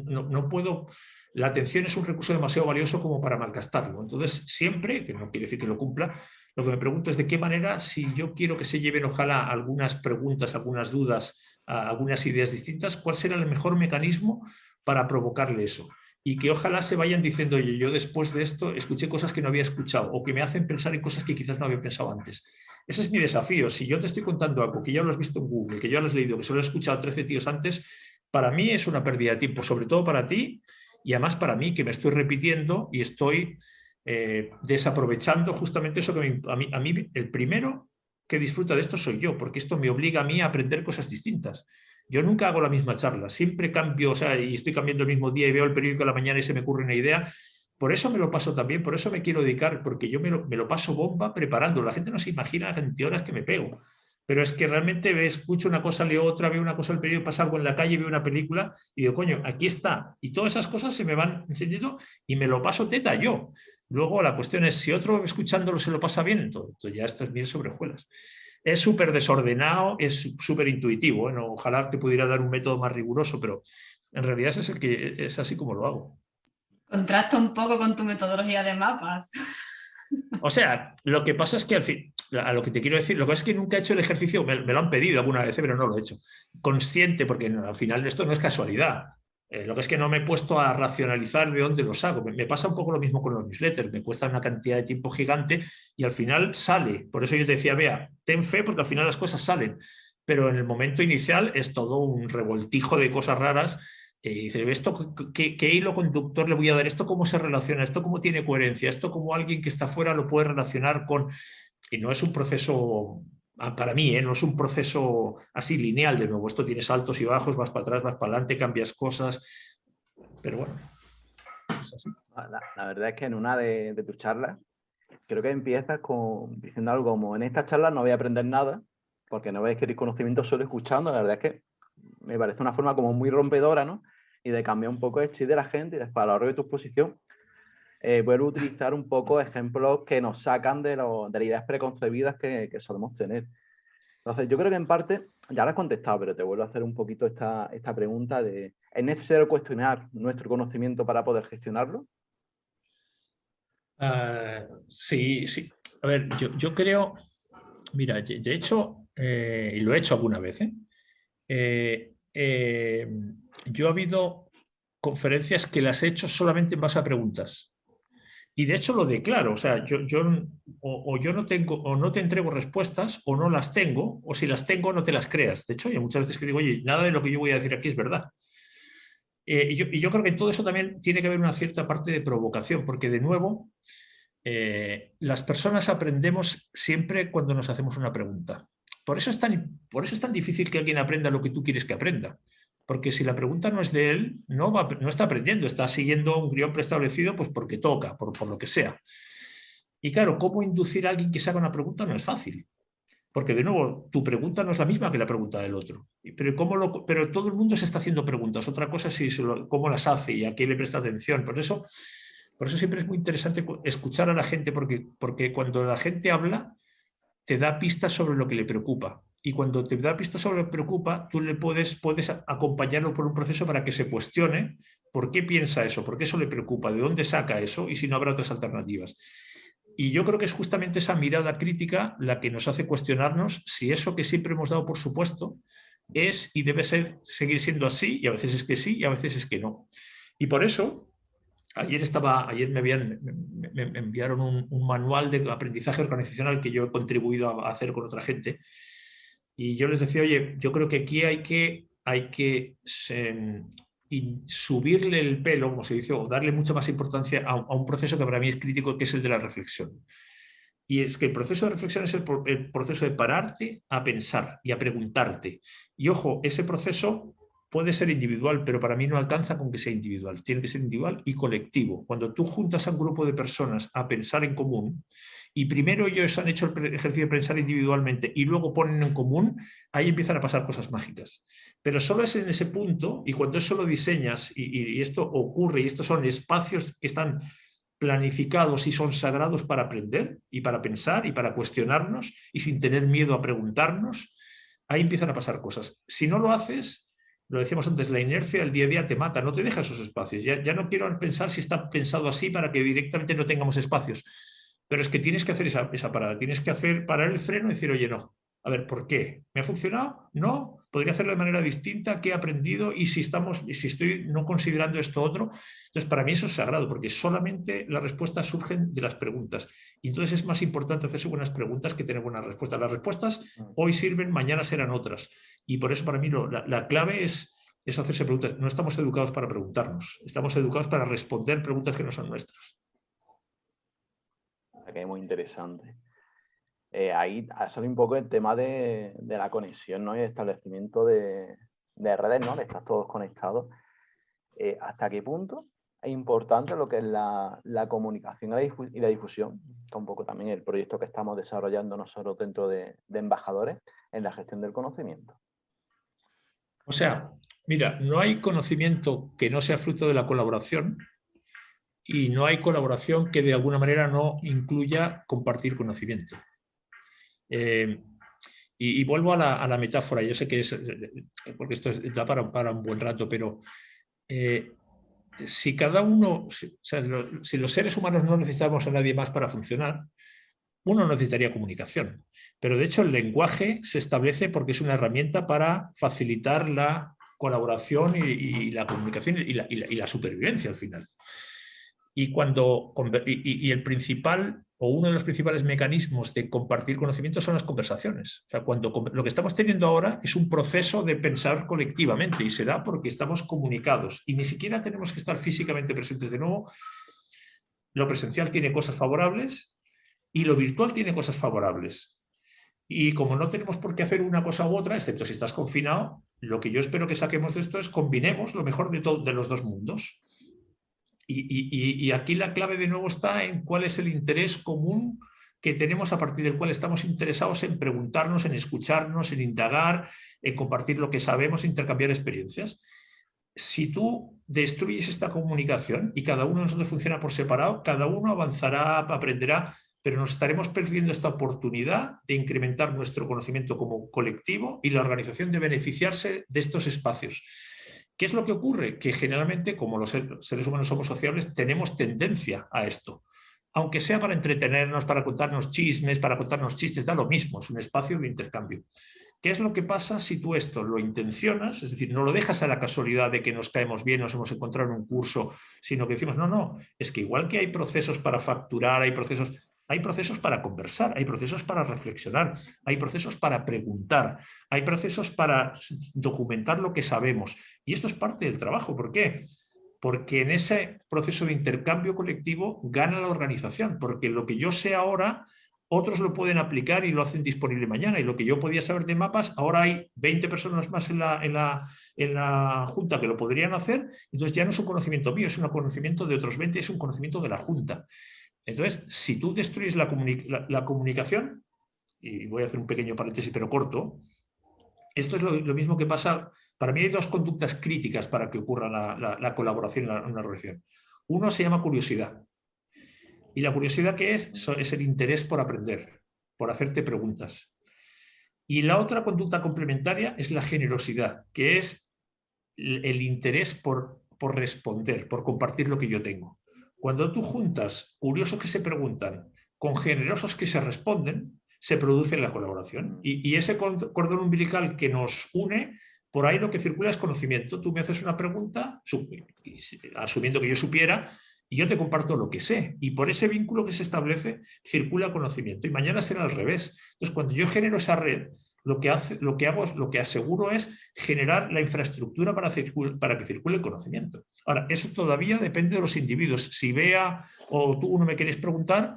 Speaker 2: no puedo, la atención es un recurso demasiado valioso como para malgastarlo. Entonces siempre, que no quiere decir que lo cumpla, lo que me pregunto es de qué manera, si yo quiero que se lleven ojalá algunas preguntas, algunas dudas, algunas ideas distintas, cuál será el mejor mecanismo para provocarle eso. Y que ojalá se vayan diciendo, oye, yo después de esto escuché cosas que no había escuchado o que me hacen pensar en cosas que quizás no había pensado antes. Ese es mi desafío. Si yo te estoy contando algo que ya lo has visto en Google, que ya lo has leído, que solo he escuchado 13 tíos antes, para mí es una pérdida de tiempo, sobre todo para ti y además para mí, que me estoy repitiendo y estoy desaprovechando justamente eso que a mí el primero que disfruta de esto soy yo, porque esto me obliga a mí a aprender cosas distintas. Yo nunca hago la misma charla, siempre cambio, o sea, y estoy cambiando el mismo día y veo el periódico a la mañana y se me ocurre una idea. Por eso me lo paso también, por eso me quiero dedicar, porque yo me lo paso bomba preparando. La gente no se imagina la cantidad de horas que me pego. Pero es que realmente escucho una cosa, leo otra, veo una cosa en el periódico, pasa algo en la calle, veo una película y digo, coño, aquí está. Y todas esas cosas se me van encendiendo y me lo paso teta yo. Luego la cuestión es si otro escuchándolo se lo pasa bien, entonces ya esto es miel sobre hojuelas. Es súper desordenado, es súper intuitivo. Bueno, ojalá te pudiera dar un método más riguroso, pero en realidad es así como lo hago.
Speaker 1: Contrasta un poco con tu metodología de mapas.
Speaker 2: O sea, lo que pasa es que al fin, a lo que te quiero decir, lo que es que nunca he hecho el ejercicio, me lo han pedido alguna vez, pero no lo he hecho. Consciente, porque al final esto no es casualidad. Lo que es que no me he puesto a racionalizar de dónde los hago. Me pasa un poco lo mismo con los newsletters. Me cuesta una cantidad de tiempo gigante y al final sale. Por eso yo te decía, vea, ten fe porque al final las cosas salen. Pero en el momento inicial es todo un revoltijo de cosas raras. Y dice, ¿esto qué hilo conductor le voy a dar? ¿Esto cómo se relaciona? ¿Esto cómo tiene coherencia? ¿Esto cómo alguien que está fuera lo puede relacionar con...? Y no es un proceso, para mí, no es un proceso así lineal de nuevo. Esto tiene saltos y bajos, vas para atrás, vas para adelante, cambias cosas. Pero bueno, es así.
Speaker 4: La verdad es que en una de tus charlas, creo que empiezas diciendo algo como, en esta charla no voy a aprender nada, porque no voy a adquirir conocimiento solo escuchando. La verdad es que me parece una forma como muy rompedora, ¿no? Y de cambiar un poco el chip de la gente y después a lo largo de tu exposición vuelvo a utilizar un poco ejemplos que nos sacan de las ideas preconcebidas que solemos tener. Entonces, yo creo que en parte, ya lo has contestado, pero te vuelvo a hacer un poquito esta pregunta de, ¿es necesario cuestionar nuestro conocimiento para poder gestionarlo?
Speaker 2: Sí. A ver, yo creo, mira, de hecho, y lo he hecho alguna vez, yo ha habido conferencias que las he hecho solamente en base a preguntas. Y de hecho lo declaro, o sea, yo no tengo, o no te entrego respuestas, o no las tengo, o si las tengo no te las creas. De hecho, hay muchas veces que digo, oye, nada de lo que yo voy a decir aquí es verdad. Y yo creo que en todo eso también tiene que haber una cierta parte de provocación, porque de nuevo, las personas aprendemos siempre cuando nos hacemos una pregunta. Por eso es tan difícil que alguien aprenda lo que tú quieres que aprenda. Porque si la pregunta no es de él, no está aprendiendo, está siguiendo un guión preestablecido pues porque toca, por lo que sea. Y claro, ¿cómo inducir a alguien que se haga una pregunta? No es fácil. Porque, de nuevo, tu pregunta no es la misma que la pregunta del otro. Pero todo el mundo se está haciendo preguntas. Otra cosa es cómo las hace y a qué le presta atención. Por eso siempre es muy interesante escuchar a la gente, porque cuando la gente habla, te da pistas sobre lo que le preocupa. Y cuando te da pistas sobre lo que le preocupa, tú le puedes acompañarlo por un proceso para que se cuestione por qué piensa eso, por qué eso le preocupa, de dónde saca eso y si no habrá otras alternativas. Y yo creo que es justamente esa mirada crítica la que nos hace cuestionarnos si eso que siempre hemos dado por supuesto es y debe seguir siendo así, y a veces es que sí y a veces es que no. Y por eso, ayer me enviaron un manual de aprendizaje organizacional que yo he contribuido a hacer con otra gente, y yo les decía, oye, yo creo que aquí hay que subirle el pelo, como se dice, o darle mucha más importancia a un proceso que para mí es crítico, que es el de la reflexión. Y es que el proceso de reflexión es el proceso de pararte a pensar y a preguntarte. Y ojo, ese proceso puede ser individual, pero para mí no alcanza con que sea individual. Tiene que ser individual y colectivo. Cuando tú juntas a un grupo de personas a pensar en común, y primero ellos han hecho el ejercicio de pensar individualmente y luego ponen en común, ahí empiezan a pasar cosas mágicas. Pero solo es en ese punto, y cuando eso lo diseñas y esto ocurre, y estos son espacios que están planificados y son sagrados para aprender y para pensar y para cuestionarnos y sin tener miedo a preguntarnos, ahí empiezan a pasar cosas. Si no lo haces, lo decíamos antes, la inercia del día a día te mata, no te deja esos espacios. Ya no quiero pensar si está pensado así para que directamente no tengamos espacios, pero es que tienes que hacer esa parada, tienes que parar el freno y decir, oye, no, a ver, ¿por qué? ¿Me ha funcionado? No, podría hacerlo de manera distinta, ¿qué he aprendido? Y si estoy no considerando esto otro. Entonces, para mí eso es sagrado, porque solamente las respuestas surgen de las preguntas. Y entonces es más importante hacerse buenas preguntas que tener buenas respuestas. Las respuestas hoy sirven, mañana serán otras. Y por eso para mí la clave es hacerse preguntas. No estamos educados para preguntarnos, estamos educados para responder preguntas que no son nuestras.
Speaker 4: Que es muy interesante. Ahí ha salido un poco el tema de la conexión, ¿no? Y el establecimiento de redes, ¿no? De estar todos conectados. ¿Hasta qué punto es importante lo que es la comunicación y la difusión? Que un poco también el proyecto que estamos desarrollando nosotros dentro de embajadores en la gestión del conocimiento.
Speaker 2: O sea, mira, no hay conocimiento que no sea fruto de la colaboración y no hay colaboración que de alguna manera no incluya compartir conocimiento. Y vuelvo a la metáfora, yo sé que es, porque esto da para un buen rato, pero si cada uno, si los seres humanos no necesitamos a nadie más para funcionar, uno necesitaría comunicación. Pero de hecho el lenguaje se establece porque es una herramienta para facilitar la colaboración y la comunicación y la supervivencia al final. Y el principal o uno de los principales mecanismos de compartir conocimiento son las conversaciones. O sea, lo que estamos teniendo ahora es un proceso de pensar colectivamente y se da porque estamos comunicados y ni siquiera tenemos que estar físicamente presentes de nuevo. Lo presencial tiene cosas favorables y lo virtual tiene cosas favorables. Y como no tenemos por qué hacer una cosa u otra, excepto si estás confinado, lo que yo espero que saquemos de esto es combinemos lo mejor de los dos mundos. Y aquí la clave de nuevo está en cuál es el interés común que tenemos a partir del cual estamos interesados en preguntarnos, en escucharnos, en indagar, en compartir lo que sabemos, intercambiar experiencias. Si tú destruyes esta comunicación y cada uno de nosotros funciona por separado, cada uno avanzará, aprenderá, pero nos estaremos perdiendo esta oportunidad de incrementar nuestro conocimiento como colectivo y la organización de beneficiarse de estos espacios. ¿Qué es lo que ocurre? Que generalmente, como los seres humanos somos sociables, tenemos tendencia a esto. Aunque sea para entretenernos, para contarnos chismes, para contarnos chistes, da lo mismo, es un espacio de intercambio. ¿Qué es lo que pasa si tú esto lo intencionas? Es decir, no lo dejas a la casualidad de que nos caemos bien, nos hemos encontrado en un curso, sino que decimos, no, es que igual que hay procesos para facturar, hay procesos para conversar, hay procesos para reflexionar, hay procesos para preguntar, hay procesos para documentar lo que sabemos. Y esto es parte del trabajo. ¿Por qué? Porque en ese proceso de intercambio colectivo gana la organización, porque lo que yo sé ahora, otros lo pueden aplicar y lo hacen disponible mañana. Y lo que yo podía saber de mapas, ahora hay 20 personas más en la Junta que lo podrían hacer. Entonces ya no es un conocimiento mío, es un conocimiento de otros 20, es un conocimiento de la Junta. Entonces, si tú destruyes la comunicación, y voy a hacer un pequeño paréntesis pero corto, esto es lo mismo que pasa. Para mí hay dos conductas críticas para que ocurra la colaboración en una relación. Uno se llama curiosidad. ¿Y la curiosidad qué es? Es el interés por aprender, por hacerte preguntas. Y la otra conducta complementaria es la generosidad, que es el interés por responder, por compartir lo que yo tengo. Cuando tú juntas curiosos que se preguntan con generosos que se responden, se produce en la colaboración. Y ese cordón umbilical que nos une, por ahí lo que circula es conocimiento. Tú me haces una pregunta, asumiendo que yo supiera, y yo te comparto lo que sé. Y por ese vínculo que se establece, circula conocimiento. Y mañana será al revés. Entonces, cuando yo genero esa red, lo que aseguro es generar la infraestructura para que circule el conocimiento. Ahora, eso todavía depende de los individuos. Si Bea o tú no me queréis preguntar,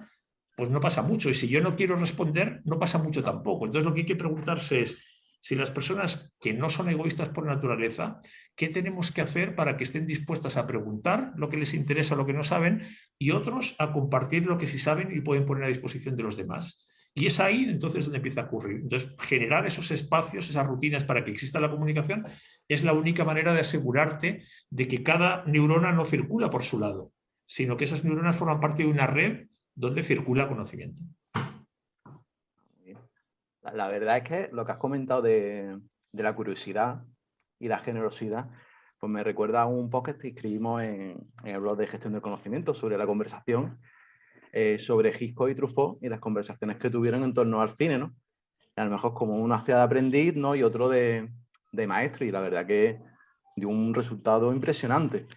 Speaker 2: pues no pasa mucho. Y si yo no quiero responder, no pasa mucho tampoco. Entonces, lo que hay que preguntarse es, si las personas que no son egoístas por naturaleza, ¿qué tenemos que hacer para que estén dispuestas a preguntar lo que les interesa, lo que no saben, y otros a compartir lo que sí saben y pueden poner a disposición de los demás? Y es ahí entonces donde empieza a ocurrir. Entonces, generar esos espacios, esas rutinas para que exista la comunicación, es la única manera de asegurarte de que cada neurona no circula por su lado, sino que esas neuronas forman parte de una red donde circula conocimiento.
Speaker 4: La verdad es que lo que has comentado de la curiosidad y la generosidad, pues me recuerda a un podcast que escribimos en el blog de gestión del conocimiento sobre la conversación, sobre Hitchcock y Truffaut y las conversaciones que tuvieron en torno al cine, ¿no? A lo mejor como uno hacía de aprendiz, ¿no? Y otro de maestro, y la verdad que dio un resultado impresionante.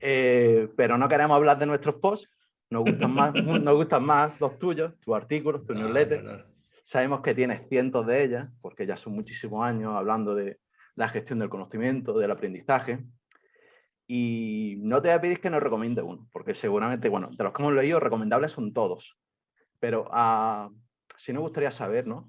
Speaker 4: Pero no queremos hablar de nuestros posts, nos gustan más los tuyos, tus artículos, tus newsletters. No. Sabemos que tienes cientos de ellas, porque ya son muchísimos años hablando de la gestión del conocimiento, del aprendizaje. Y no te voy a pedir que nos recomiendes uno, porque seguramente, bueno, de los que hemos leído, recomendables son todos. Pero sí nos gustaría saber, ¿no?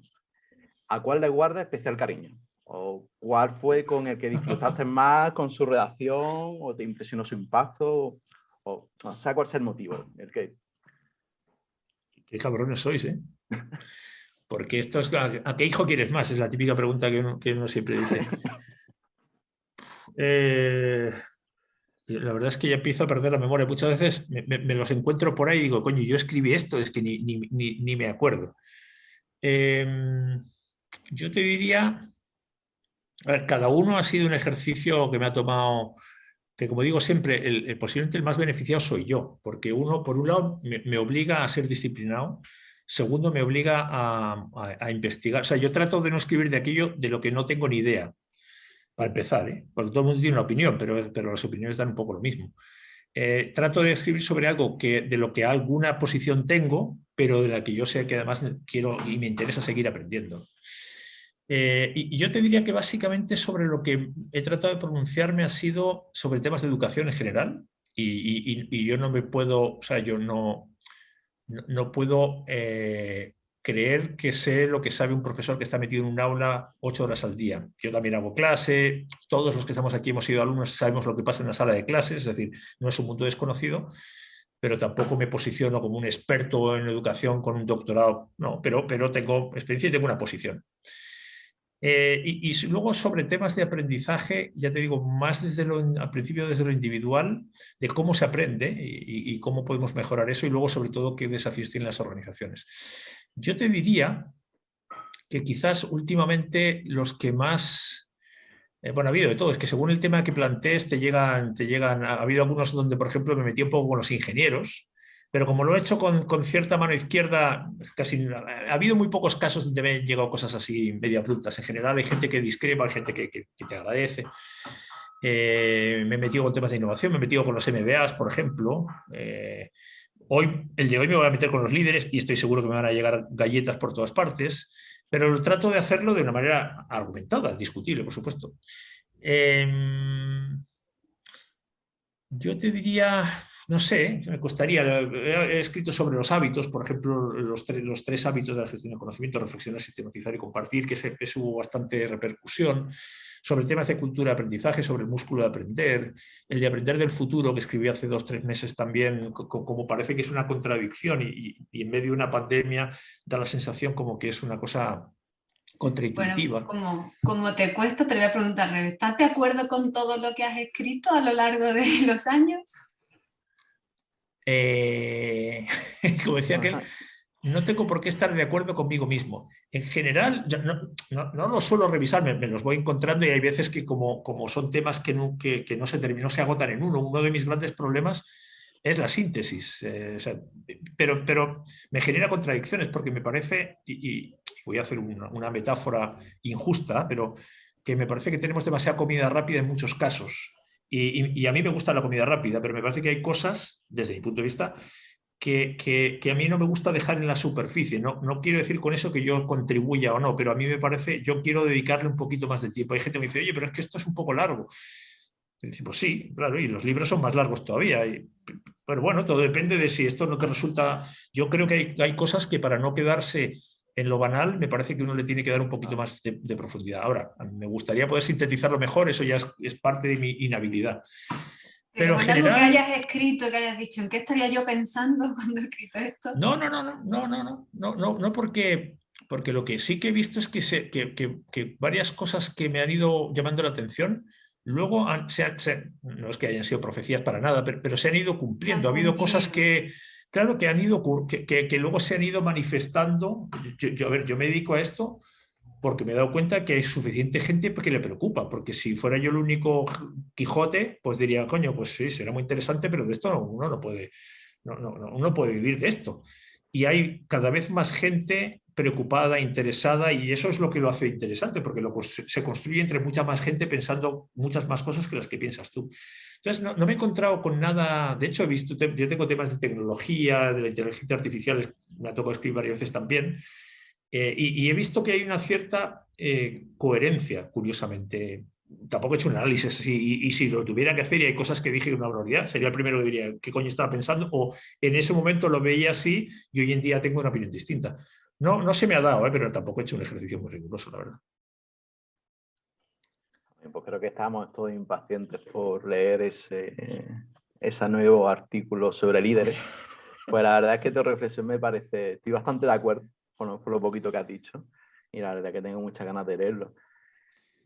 Speaker 4: ¿A cuál le guardas especial cariño? ¿O cuál fue con el que disfrutaste más con su redacción? ¿O te impresionó su impacto? O no sé cuál es el motivo.
Speaker 2: Qué cabrones sois, ¿eh? Porque esto es, ¿a qué hijo quieres más? Es la típica pregunta que uno siempre dice. La verdad es que ya empiezo a perder la memoria. Muchas veces me los encuentro por ahí y digo, coño, yo escribí esto, es que ni me acuerdo. Yo te diría, a ver, cada uno ha sido un ejercicio que me ha tomado, que como digo siempre, posiblemente el más beneficiado soy yo, porque uno, por un lado, me obliga a ser disciplinado. Segundo, me obliga a investigar. O sea, yo trato de no escribir de aquello de lo que no tengo ni idea, para empezar, ¿eh? Porque todo el mundo tiene una opinión, pero las opiniones dan un poco lo mismo. Trato de escribir sobre algo de lo que alguna posición tengo, pero de la que yo sé que además quiero y me interesa seguir aprendiendo. Y yo te diría que básicamente sobre lo que he tratado de pronunciarme ha sido sobre temas de educación en general, y yo no me puedo, o sea, yo no puedo creer que sé lo que sabe un profesor que está metido en un aula 8 horas al día. Yo también hago clase, todos los que estamos aquí hemos sido alumnos y sabemos lo que pasa en una sala de clases, es decir, no es un mundo desconocido, pero tampoco me posiciono como un experto en educación con un doctorado, no, pero tengo experiencia y tengo una posición. Y luego sobre temas de aprendizaje, ya te digo, más al principio desde lo individual, de cómo se aprende y cómo podemos mejorar eso, y luego sobre todo qué desafíos tienen las organizaciones. Yo te diría que quizás últimamente los que más... bueno, ha habido de todo, es que según el tema que plantees te llegan, ha habido algunos donde, por ejemplo, me metí un poco con los ingenieros, pero como lo he hecho con cierta mano izquierda, casi ha habido muy pocos casos donde me han llegado cosas así media brutas. En general hay gente que discrepa, hay gente que te agradece. Me he metido con temas de innovación, me he metido con los MBAs, por ejemplo. El de hoy me voy a meter con los líderes y estoy seguro que me van a llegar galletas por todas partes, pero trato de hacerlo de una manera argumentada, discutible, por supuesto. Yo te diría... No sé, me costaría. He escrito sobre los hábitos, por ejemplo, los tres hábitos de la gestión del conocimiento: reflexionar, sistematizar y compartir, que eso hubo bastante repercusión. Sobre temas de cultura de aprendizaje, sobre el músculo de aprender, el de aprender del futuro, que escribí hace 2 o 3 meses también, como parece que es una contradicción y en medio de una pandemia da la sensación como que es una cosa contraintuitiva.
Speaker 1: Bueno, como te cuesta, te voy a preguntar, ¿estás de acuerdo con todo lo que has escrito a lo largo de los años?
Speaker 2: Como decía aquel, no tengo por qué estar de acuerdo conmigo mismo. En general, no lo suelo revisar, me los voy encontrando, y hay veces que como son temas que no se agotan en uno. Uno de mis grandes problemas es la síntesis. O sea, pero me genera contradicciones porque me parece, y voy a hacer una metáfora injusta, pero que me parece que tenemos demasiada comida rápida en muchos casos. Y a mí me gusta la comida rápida, pero me parece que hay cosas, desde mi punto de vista, que a mí no me gusta dejar en la superficie. No quiero decir con eso que yo contribuya o no, pero a mí me parece, yo quiero dedicarle un poquito más de tiempo. Hay gente que me dice, oye, pero es que esto es un poco largo. Y decimos, pues sí, claro, y los libros son más largos todavía. Pero bueno, todo depende de si esto no te resulta... Yo creo que hay cosas que para no quedarse en lo banal, me parece que uno le tiene que dar un poquito más de profundidad. Ahora, me gustaría poder sintetizarlo mejor, eso ya es parte de mi inhabilidad. Pero en
Speaker 1: con
Speaker 2: general...
Speaker 1: algo que hayas escrito, que hayas dicho, ¿en qué estaría yo pensando cuando he escrito esto?
Speaker 2: No, porque lo que sí que he visto es que varias cosas que me han ido llamando la atención, luego no es que hayan sido profecías para nada, pero se han ido cumpliendo. Ha habido cosas que, claro, que han ido, que luego se han ido manifestando. A ver, yo me dedico a esto porque me he dado cuenta que hay suficiente gente que le preocupa, porque si fuera yo el único Quijote, pues diría, coño, pues sí, será muy interesante, pero de esto uno no puede, uno puede vivir de esto. Y hay cada vez más gente preocupada, interesada, y eso es lo que lo hace interesante, porque se construye entre mucha más gente pensando muchas más cosas que las que piensas tú. Entonces, no me he encontrado con nada, de hecho, yo tengo temas de tecnología, de la inteligencia artificial, me ha tocado escribir varias veces también, y he visto que hay una cierta coherencia, curiosamente. Tampoco he hecho un análisis y si lo tuviera que hacer y hay cosas que dije una barbaridad, sería el primero que diría qué coño estaba pensando o en ese momento lo veía así y hoy en día tengo una opinión distinta. No se me ha dado, pero tampoco he hecho un ejercicio muy riguroso, la verdad.
Speaker 4: Pues creo que estamos todos impacientes por leer ese nuevo artículo sobre líderes. Pues la verdad es que tu reflexión me parece, estoy bastante de acuerdo por lo poquito que has dicho y la verdad es que tengo muchas ganas de leerlo.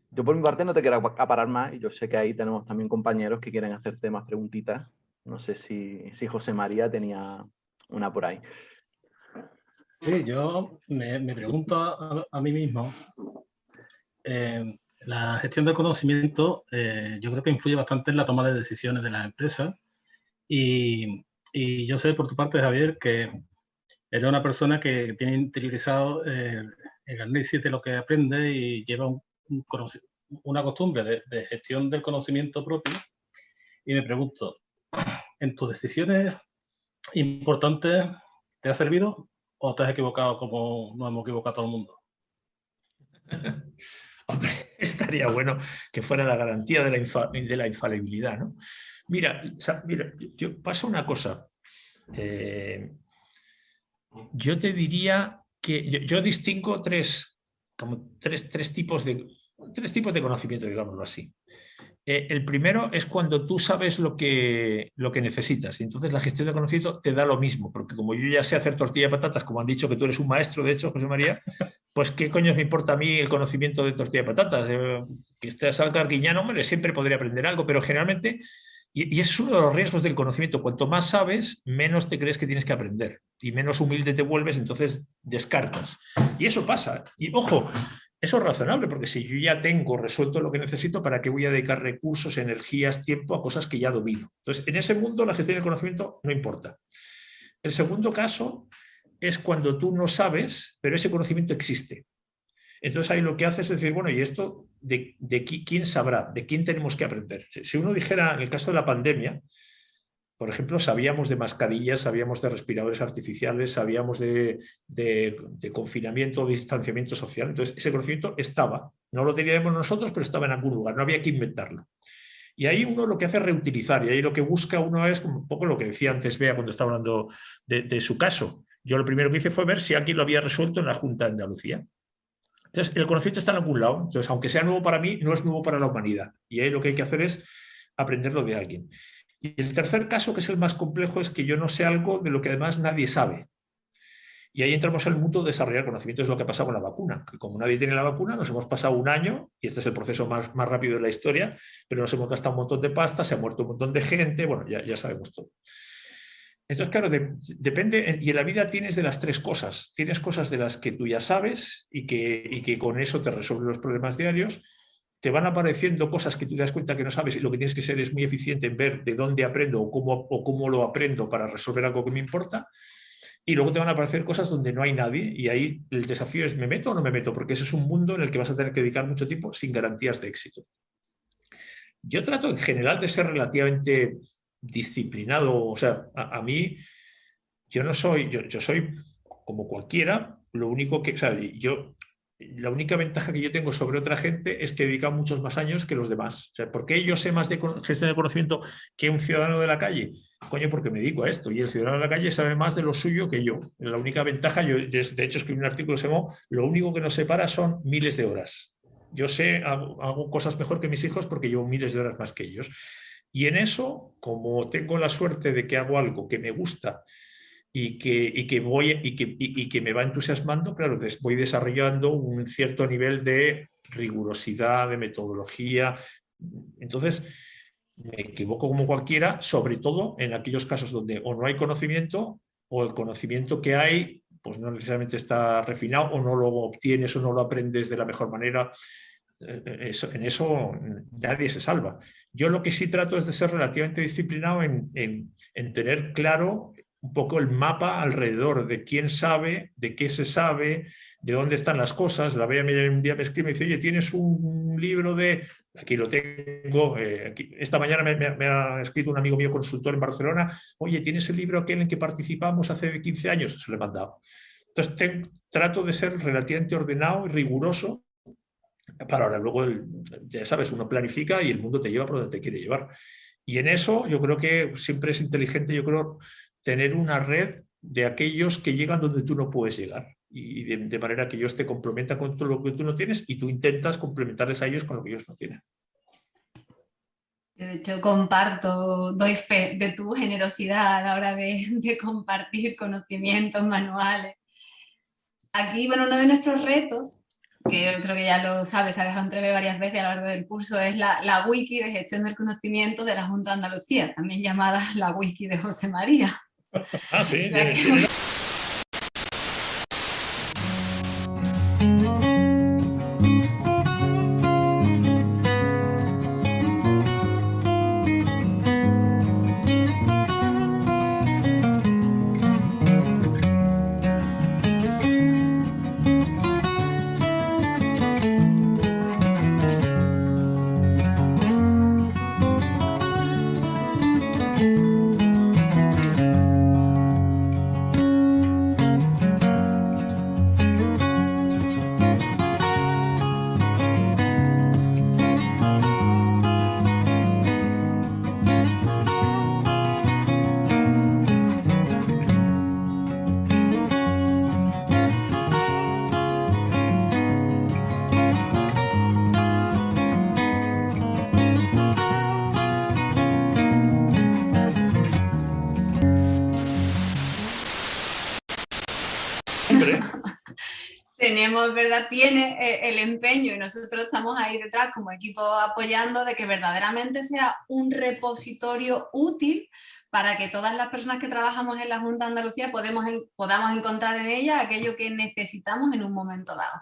Speaker 4: Yo por mi parte no te quiero acaparar más y yo sé que ahí tenemos también compañeros que quieren hacerte más preguntitas. No sé si José María tenía una por ahí.
Speaker 5: Sí, yo me pregunto a mí mismo, la gestión del conocimiento yo creo que influye bastante en la toma de decisiones de las empresas y yo sé por tu parte, Javier, que eres una persona que tiene interiorizado el análisis de lo que aprende y lleva una costumbre de gestión del conocimiento propio. Y me pregunto, ¿en tus decisiones importantes te ha servido o te has equivocado como nos hemos equivocado todo el mundo?
Speaker 2: Hombre, estaría bueno que fuera la garantía de la infalibilidad, ¿no? Mira, pasa una cosa. Yo te diría que yo distingo tres tipos de conocimiento, digámoslo así. El primero es cuando tú sabes lo que necesitas y entonces la gestión de conocimiento te da lo mismo, porque como yo ya sé hacer tortilla de patatas, como han dicho que tú eres un maestro, de hecho, José María, pues qué coño me importa a mí el conocimiento de tortilla de patatas. Que salga Arguiñano, hombre, siempre podría aprender algo, pero generalmente, y es uno de los riesgos del conocimiento, cuanto más sabes, menos te crees que tienes que aprender y menos humilde te vuelves, entonces descartas. Y eso pasa. Y ojo, eso es razonable, porque si yo ya tengo resuelto lo que necesito, ¿para qué voy a dedicar recursos, energías, tiempo a cosas que ya domino? Entonces, en ese mundo la gestión del conocimiento no importa. El segundo caso es cuando tú no sabes, pero ese conocimiento existe. Entonces ahí lo que hace es decir, bueno, ¿y esto de quién sabrá? ¿De quién tenemos que aprender? Si uno dijera, en el caso de la pandemia, por ejemplo, sabíamos de mascarillas, sabíamos de respiradores artificiales, sabíamos de confinamiento, de distanciamiento social. Entonces, ese conocimiento estaba. No lo teníamos nosotros, pero estaba en algún lugar. No había que inventarlo. Y ahí uno lo que hace es reutilizar. Y ahí lo que busca uno es un poco lo que decía antes Bea cuando estaba hablando de su caso. Yo lo primero que hice fue ver si alguien lo había resuelto en la Junta de Andalucía. Entonces, el conocimiento está en algún lado. Entonces, aunque sea nuevo para mí, no es nuevo para la humanidad. Y ahí lo que hay que hacer es aprenderlo de alguien. Y el tercer caso, que es el más complejo, es que yo no sé algo de lo que además nadie sabe. Y ahí entramos en el mundo de desarrollar conocimiento. Es lo que ha pasado con la vacuna, que como nadie tiene la vacuna, nos hemos pasado un año, y este es el proceso más rápido de la historia, pero nos hemos gastado un montón de pasta, se ha muerto un montón de gente, bueno, ya sabemos todo. Entonces, claro, depende, y en la vida tienes de las tres cosas. Tienes cosas de las que tú ya sabes y que con eso te resuelven los problemas diarios. te van apareciendo cosas que tú te das cuenta que no sabes y lo que tienes que ser es muy eficiente en ver de dónde aprendo o cómo lo aprendo para resolver algo que me importa. Y luego te van a aparecer cosas donde no hay nadie y ahí el desafío es ¿me meto o no me meto? Porque ese es un mundo en el que vas a tener que dedicar mucho tiempo sin garantías de éxito. Yo trato en general de ser relativamente disciplinado, o sea, a mí yo no soy, yo soy como cualquiera, lo único que, o sea, la única ventaja que yo tengo sobre otra gente es que he dedicado muchos más años que los demás. O sea, ¿por qué yo sé más de gestión de conocimiento que un ciudadano de la calle? Coño, porque me dedico a esto y el ciudadano de la calle sabe más de lo suyo que yo. La única ventaja, yo de hecho escribí un artículo que se llamó "Lo único que nos separa son miles de horas". Yo sé, hago cosas mejor que mis hijos porque llevo miles de horas más que ellos. Y en eso, como tengo la suerte de que hago algo que me gusta y que me va entusiasmando, claro, voy desarrollando un cierto nivel de rigurosidad, de metodología. Entonces, me equivoco como cualquiera, sobre todo en aquellos casos donde o no hay conocimiento o el conocimiento que hay pues no necesariamente está refinado o no lo obtienes o no lo aprendes de la mejor manera. En eso nadie se salva. Yo lo que sí trato es de ser relativamente disciplinado en tener claro un poco el mapa alrededor de quién sabe, de qué se sabe, de dónde están las cosas. La Bea un día me escribe y me dice, oye, ¿tienes un libro de...? Aquí lo tengo. Esta mañana me ha escrito un amigo mío consultor en Barcelona, oye, ¿tienes el libro aquel en que participamos hace 15 años? Se lo he mandado. Entonces trato de ser relativamente ordenado y riguroso para ahora luego, ya sabes, uno planifica y el mundo te lleva por donde te quiere llevar. Y en eso yo creo que siempre es inteligente, yo creo, tener una red de aquellos que llegan donde tú no puedes llegar. Y de manera que ellos te complementan con todo lo que tú no tienes y tú intentas complementarles a ellos con lo que ellos no tienen.
Speaker 1: De hecho, comparto, doy fe de tu generosidad a la hora de compartir conocimientos, manuales. Aquí, bueno, uno de nuestros retos, que creo que ya lo sabes, se ha dejado entrever varias veces a lo largo del curso, es la wiki de gestión del conocimiento de la Junta de Andalucía, también llamada la wiki de José María.
Speaker 2: Ah, sí,
Speaker 1: O sea, tenemos, ¿verdad? Tiene el empeño y nosotros estamos ahí detrás como equipo apoyando de que verdaderamente sea un repositorio útil para que todas las personas que trabajamos en la Junta de Andalucía podamos encontrar en ella aquello que necesitamos en un momento dado.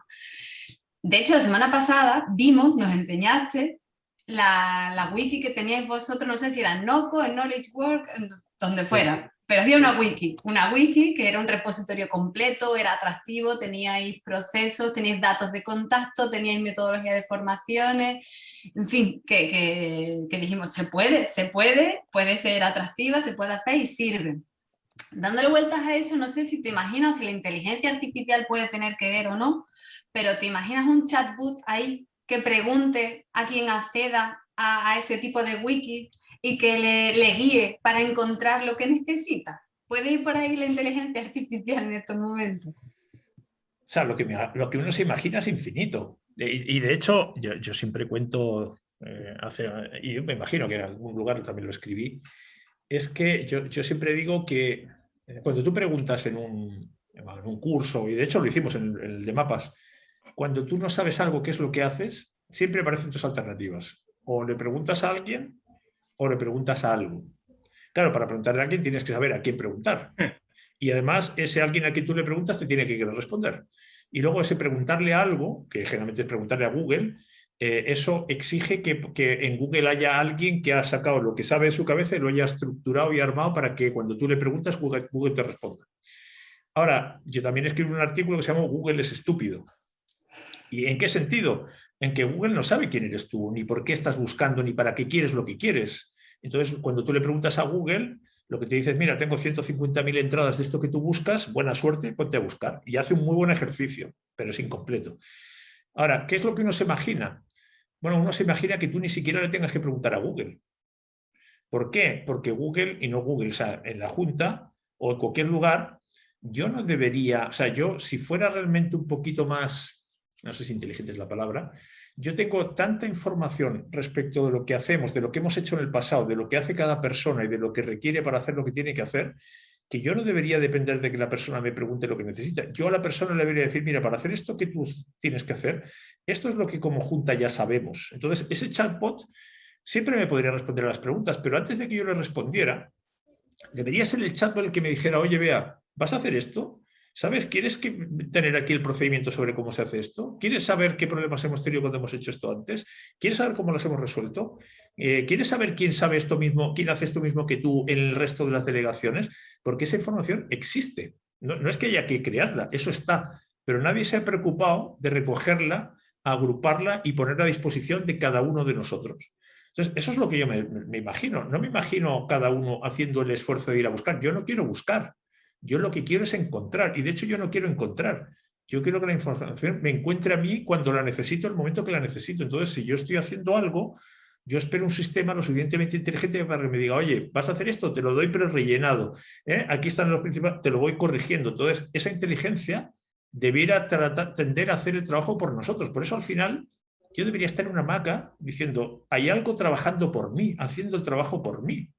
Speaker 1: De hecho, la semana pasada nos enseñaste la wiki que teníais vosotros, no sé si era en Noco, en Knowledge Work, donde fuera. Pero había una wiki que era un repositorio completo, era atractivo, teníais procesos, teníais datos de contacto, teníais metodología de formaciones, en fin, que dijimos, puede ser atractiva, se puede hacer y sirve. Dándole vueltas a eso, no sé si te imaginas, si la inteligencia artificial puede tener que ver o no, pero te imaginas un chatbot ahí que pregunte a quien acceda a ese tipo de wiki y que le guíe para encontrar lo que necesita. ¿Puede ir por ahí la inteligencia artificial en estos momentos?
Speaker 2: O sea, lo que uno se imagina es infinito. Y de hecho, yo siempre cuento, y yo me imagino que en algún lugar también lo escribí, es que yo siempre digo que cuando tú preguntas en un curso, y de hecho lo hicimos en el de mapas, cuando tú no sabes algo, qué es lo que haces, siempre aparecen dos alternativas. O le preguntas a alguien o le preguntas a algo. Claro, para preguntarle a alguien tienes que saber a quién preguntar. Y además, ese alguien a quien tú le preguntas te tiene que querer responder. Y luego ese preguntarle algo, que generalmente es preguntarle a Google, eso exige que en Google haya alguien que ha sacado lo que sabe de su cabeza y lo haya estructurado y armado para que cuando tú le preguntas, Google te responda. Ahora, yo también escribo un artículo que se llama Google es estúpido. ¿Y en qué sentido? En que Google no sabe quién eres tú, ni por qué estás buscando, ni para qué quieres lo que quieres. Entonces, cuando tú le preguntas a Google, lo que te dice es, mira, tengo 150.000 entradas de esto que tú buscas, buena suerte, ponte a buscar. Y hace un muy buen ejercicio, pero es incompleto. Ahora, ¿qué es lo que uno se imagina? Bueno, uno se imagina que tú ni siquiera le tengas que preguntar a Google. ¿Por qué? Porque Google, y no Google, o sea, en la Junta o en cualquier lugar, yo no debería, o sea, yo si fuera realmente un poquito más, no sé si inteligente es la palabra, yo tengo tanta información respecto de lo que hacemos, de lo que hemos hecho en el pasado, de lo que hace cada persona y de lo que requiere para hacer lo que tiene que hacer, que yo no debería depender de que la persona me pregunte lo que necesita. Yo a la persona le debería decir, mira, para hacer esto que tú tienes que hacer, esto es lo que como Junta ya sabemos. Entonces, ese chatbot siempre me podría responder a las preguntas, pero antes de que yo le respondiera, debería ser el chatbot el que me dijera, oye, Bea, ¿vas a hacer esto? ¿Sabes? ¿Quieres tener aquí el procedimiento sobre cómo se hace esto? ¿Quieres saber qué problemas hemos tenido cuando hemos hecho esto antes? ¿Quieres saber cómo los hemos resuelto? ¿Quieres saber quién sabe esto mismo, quién hace esto mismo que tú en el resto de las delegaciones? Porque esa información existe. No es que haya que crearla, eso está. Pero nadie se ha preocupado de recogerla, agruparla y ponerla a disposición de cada uno de nosotros. Entonces, eso es lo que yo me imagino. No me imagino cada uno haciendo el esfuerzo de ir a buscar. Yo no quiero buscar. Yo lo que quiero es encontrar. Y de hecho yo no quiero encontrar. Yo quiero que la información me encuentre a mí cuando la necesito, el momento que la necesito. Entonces, si yo estoy haciendo algo, yo espero un sistema lo suficientemente inteligente para que me diga, oye, vas a hacer esto, te lo doy pero rellenado. Aquí están los principales, te lo voy corrigiendo. Entonces, esa inteligencia debiera tender a hacer el trabajo por nosotros. Por eso, al final, yo debería estar en una hamaca diciendo, hay algo trabajando por mí, haciendo el trabajo por mí.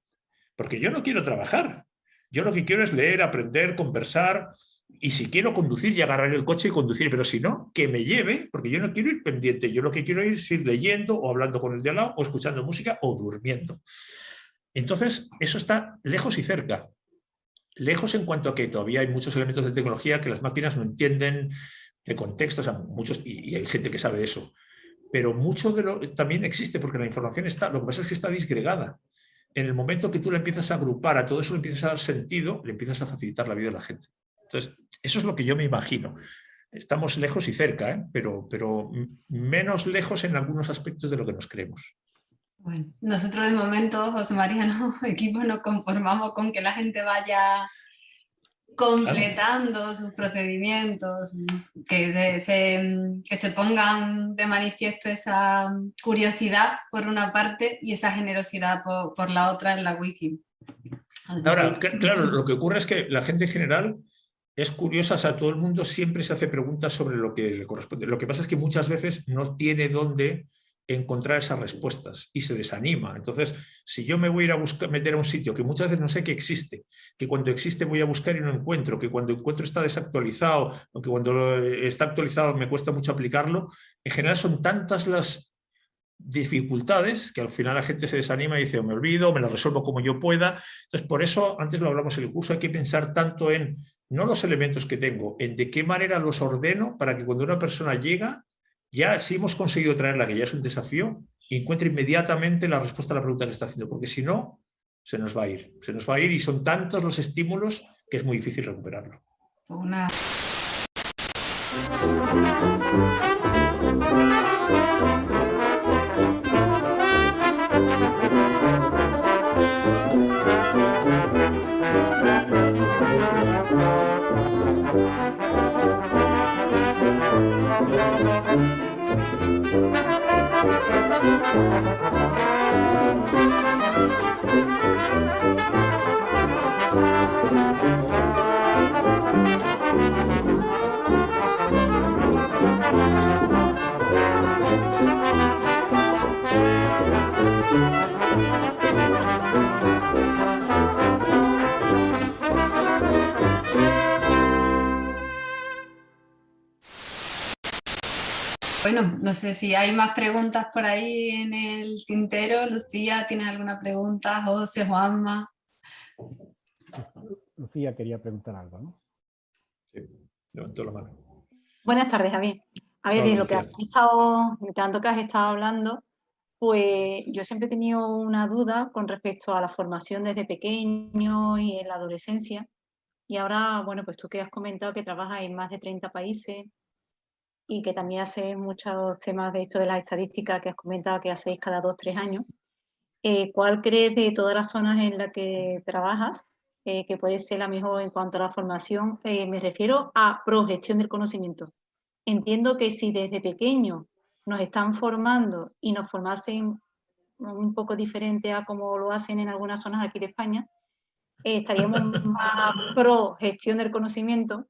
Speaker 2: Porque yo no quiero trabajar. Yo lo que quiero es leer, aprender, conversar, y si quiero conducir y agarrar el coche y conducir, pero si no, que me lleve, porque yo no quiero ir pendiente, yo lo que quiero es ir leyendo o hablando con el de al lado o escuchando música o durmiendo. Entonces, eso está lejos y cerca. Lejos en cuanto a que todavía hay muchos elementos de tecnología que las máquinas no entienden de contexto, o sea, muchos, y hay gente que sabe eso. Pero mucho de lo también existe porque la información está, lo que pasa es que está disgregada. En el momento que tú le empiezas a agrupar, a todo eso le empiezas a dar sentido, le empiezas a facilitar la vida de la gente. Entonces, eso es lo que yo me imagino. Estamos lejos y cerca, pero menos lejos en algunos aspectos de lo que nos creemos.
Speaker 1: Bueno, nosotros de momento, José María, equipo, nos conformamos con que la gente vaya completando sus procedimientos, que se pongan de manifiesto esa curiosidad por una parte y esa generosidad por la otra en la wiki.
Speaker 2: Ahora, claro, lo que ocurre es que la gente en general es curiosa, o sea, todo el mundo siempre se hace preguntas sobre lo que le corresponde. Lo que pasa es que muchas veces no tiene dónde encontrar esas respuestas y se desanima. Entonces, si yo me voy a ir a meter a un sitio que muchas veces no sé que existe, que cuando existe voy a buscar y no encuentro, que cuando encuentro está desactualizado, o que cuando está actualizado me cuesta mucho aplicarlo, en general son tantas las dificultades que al final la gente se desanima y dice, me olvido, me lo resuelvo como yo pueda. Entonces, por eso, antes lo hablamos en el curso, hay que pensar tanto en, no los elementos que tengo, en de qué manera los ordeno para que cuando una persona llega, ya si hemos conseguido traerla, que ya es un desafío, encuentre inmediatamente la respuesta a la pregunta que está haciendo, porque si no, se nos va a ir. Se nos va a ir y son tantos los estímulos que es muy difícil recuperarlo.
Speaker 1: Bueno, no sé si hay más preguntas por ahí en el tintero. Lucía, ¿tienes alguna pregunta? José, Juanma.
Speaker 3: Lucía quería preguntar algo, ¿no?
Speaker 2: Sí, levantó la mano.
Speaker 6: Buenas tardes, Javier. A ver,
Speaker 2: Claro,
Speaker 6: de lo que has
Speaker 2: Lucía.
Speaker 6: estado, de tanto que has estado hablando, pues yo siempre he tenido una duda con respecto a la formación desde pequeño y en la adolescencia. Y ahora, bueno, pues tú que has comentado que trabajas en más de 30 países y que también haces muchos temas de esto de las estadísticas que has comentado que hacéis cada 2 o 3 años, ¿cuál crees de todas las zonas en las que trabajas que puede ser la mejor en cuanto a la formación? Me refiero a progestión del conocimiento. Entiendo que si desde pequeño nos están formando y nos formasen un poco diferente a como lo hacen en algunas zonas aquí de España, estaríamos más pro gestión del conocimiento,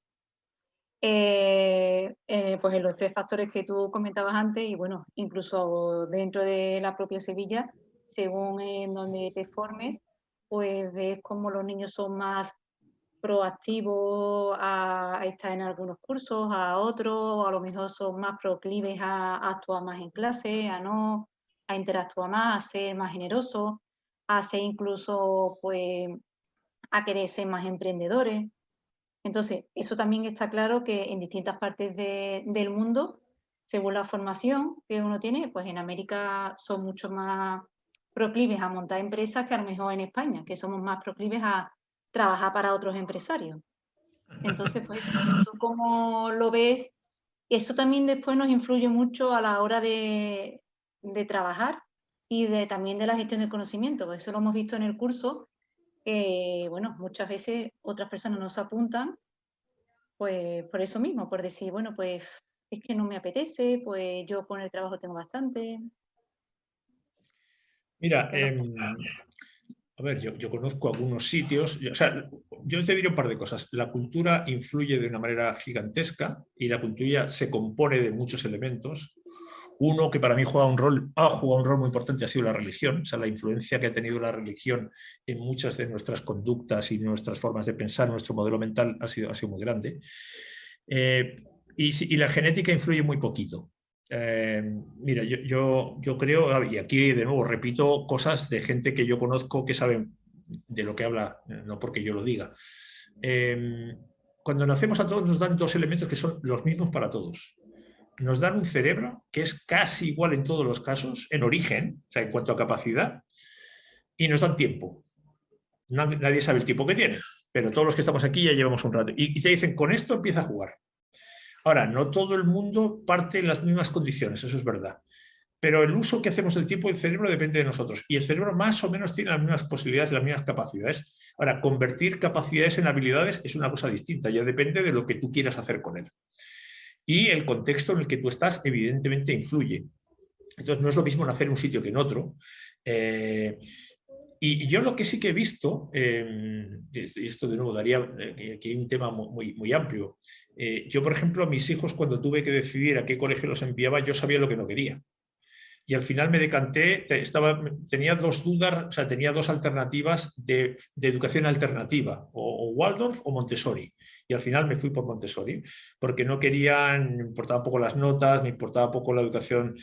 Speaker 6: pues en los 3 factores que tú comentabas antes y bueno, incluso dentro de la propia Sevilla, según en donde te formes, pues ves como los niños son más proactivos a estar en algunos cursos, a otros, o a lo mejor son más proclives a actuar más en clase, a interactuar más, a ser más generosos, a ser incluso, pues, a querer ser más emprendedores. Entonces, eso también está claro que en distintas partes del mundo, según la formación que uno tiene, pues en América son mucho más proclives a montar empresas que a lo mejor en España, que somos más proclives a trabajar para otros empresarios. Entonces, pues, ¿tú cómo lo ves? Eso también después nos influye mucho a la hora de trabajar y también de la gestión del conocimiento. Eso lo hemos visto en el curso, que, bueno, muchas veces otras personas no se apuntan, pues por eso mismo, por decir, bueno, pues es que no me apetece, pues yo con el trabajo tengo bastante.
Speaker 2: Mira,
Speaker 6: ¿Qué nos-
Speaker 2: a ver, yo conozco algunos sitios, o sea, yo te diré un par de cosas. La cultura influye de una manera gigantesca y la cultura se compone de muchos elementos. Uno que para mí ha jugado un rol muy importante ha sido la religión, o sea, la influencia que ha tenido la religión en muchas de nuestras conductas y nuestras formas de pensar, nuestro modelo mental ha sido muy grande. Y la genética influye muy poquito. Mira, yo creo, y aquí de nuevo repito cosas de gente que yo conozco que saben de lo que habla, no porque yo lo diga. Cuando nacemos a todos nos dan 2 elementos que son los mismos para todos. Nos dan un cerebro que es casi igual en todos los casos, en origen, o sea, en cuanto a capacidad, y nos dan tiempo. Nadie sabe el tiempo que tiene, pero todos los que estamos aquí ya llevamos un rato. Y te dicen, con esto empieza a jugar. Ahora, no todo el mundo parte en las mismas condiciones, eso es verdad. Pero el uso que hacemos del tiempo del cerebro depende de nosotros. Y el cerebro más o menos tiene las mismas posibilidades, las mismas capacidades. Ahora, convertir capacidades en habilidades es una cosa distinta, ya depende de lo que tú quieras hacer con él. Y el contexto en el que tú estás, evidentemente, influye. Entonces, no es lo mismo nacer en un sitio que en otro. Y yo lo que sí que he visto, y esto de nuevo daría aquí un tema muy amplio. Yo, por ejemplo, a mis hijos, cuando tuve que decidir a qué colegio los enviaba, yo sabía lo que no quería. Y al final me decanté, tenía 2 dudas, o sea, tenía 2 alternativas de educación alternativa, o Waldorf o Montessori. Y al final me fui por Montessori, porque no querían, me importaban poco las notas, me importaba poco la educación.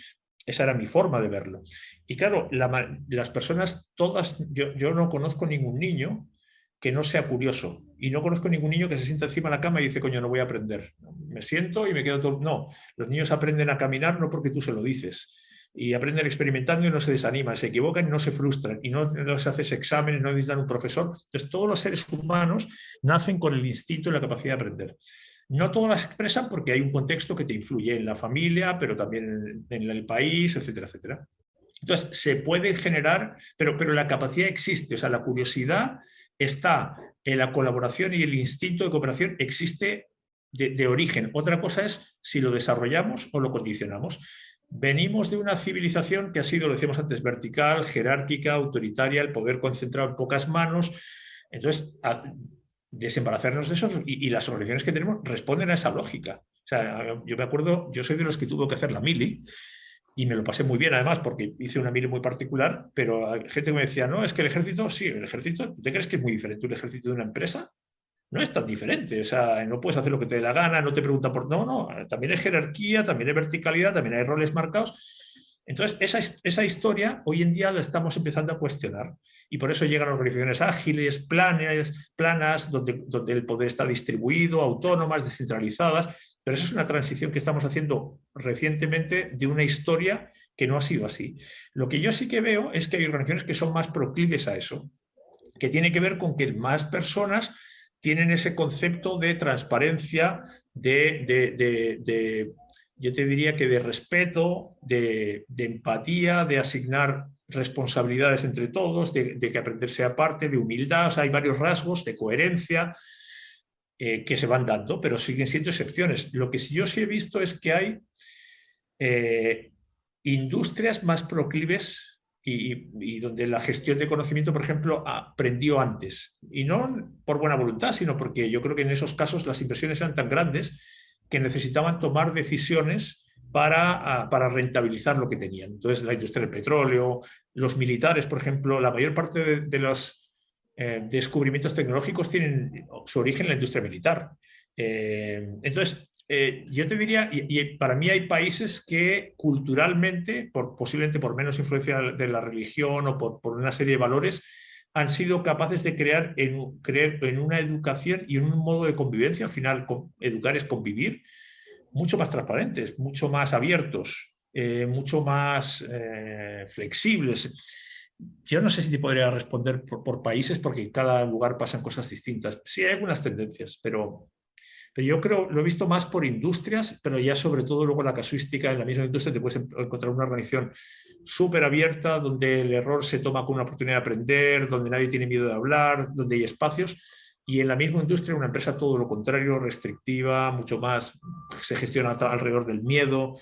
Speaker 2: Esa era mi forma de verlo. Y claro, las personas todas, yo no conozco ningún niño que no sea curioso. Y no conozco ningún niño que se sienta encima de la cama y dice, coño, no voy a aprender. Me siento y me quedo todo. No, los niños aprenden a caminar no porque tú se lo dices. Y aprenden experimentando y no se desaniman, se equivocan y no se frustran. Y no les haces exámenes, no necesitan un profesor. Entonces, todos los seres humanos nacen con el instinto y la capacidad de aprender. No todas las expresan porque hay un contexto que te influye en la familia, pero también en el país, etcétera, etcétera. Entonces, se puede generar, pero la capacidad existe, o sea, la curiosidad está en la colaboración y el instinto de cooperación existe de origen. Otra cosa es si lo desarrollamos o lo condicionamos. Venimos de una civilización que ha sido, lo decíamos antes, vertical, jerárquica, autoritaria, el poder concentrado en pocas manos. Entonces, desembarazarnos de eso y las organizaciones que tenemos responden a esa lógica. O sea, yo me acuerdo, yo soy de los que tuvo que hacer la mili y me lo pasé muy bien además porque hice una mili muy particular, pero hay gente que me decía, no, es que el ejército, sí, el ejército, ¿tú te crees que es muy diferente un ejército de una empresa? No es tan diferente, o sea, no puedes hacer lo que te dé la gana, no te preguntan por... No, también hay jerarquía, también hay verticalidad, también hay roles marcados. Entonces, esa historia hoy en día la estamos empezando a cuestionar y por eso llegan organizaciones ágiles, planas, donde el poder está distribuido, autónomas, descentralizadas, pero eso es una transición que estamos haciendo recientemente de una historia que no ha sido así. Lo que yo sí que veo es que hay organizaciones que son más proclives a eso, que tiene que ver con que más personas tienen ese concepto de transparencia, yo te diría que de respeto, de empatía, de asignar responsabilidades entre todos, de que aprender sea parte, de humildad. O sea, hay varios rasgos de coherencia que se van dando, pero siguen siendo excepciones. Lo que yo sí he visto es que hay industrias más proclives y donde la gestión de conocimiento, por ejemplo, aprendió antes. Y no por buena voluntad, sino porque yo creo que en esos casos las inversiones eran tan grandes que necesitaban tomar decisiones para rentabilizar lo que tenían. Entonces, la industria del petróleo, los militares, por ejemplo, la mayor parte de los descubrimientos tecnológicos tienen su origen en la industria militar. Entonces, yo te diría, y para mí hay países que culturalmente, posiblemente por menos influencia de la religión o por una serie de valores, han sido capaces de creer en una educación y en un modo de convivencia. Al final, educar es convivir, mucho más transparentes, mucho más abiertos, mucho más flexibles. Yo no sé si te podría responder por países, porque en cada lugar pasan cosas distintas. Sí hay algunas tendencias, pero yo creo, lo he visto más por industrias, pero ya sobre todo luego la casuística en la misma industria te puedes encontrar una organización súper abierta, donde el error se toma como una oportunidad de aprender, donde nadie tiene miedo de hablar, donde hay espacios. Y en la misma industria una empresa todo lo contrario, restrictiva, mucho más, se gestiona alrededor del miedo.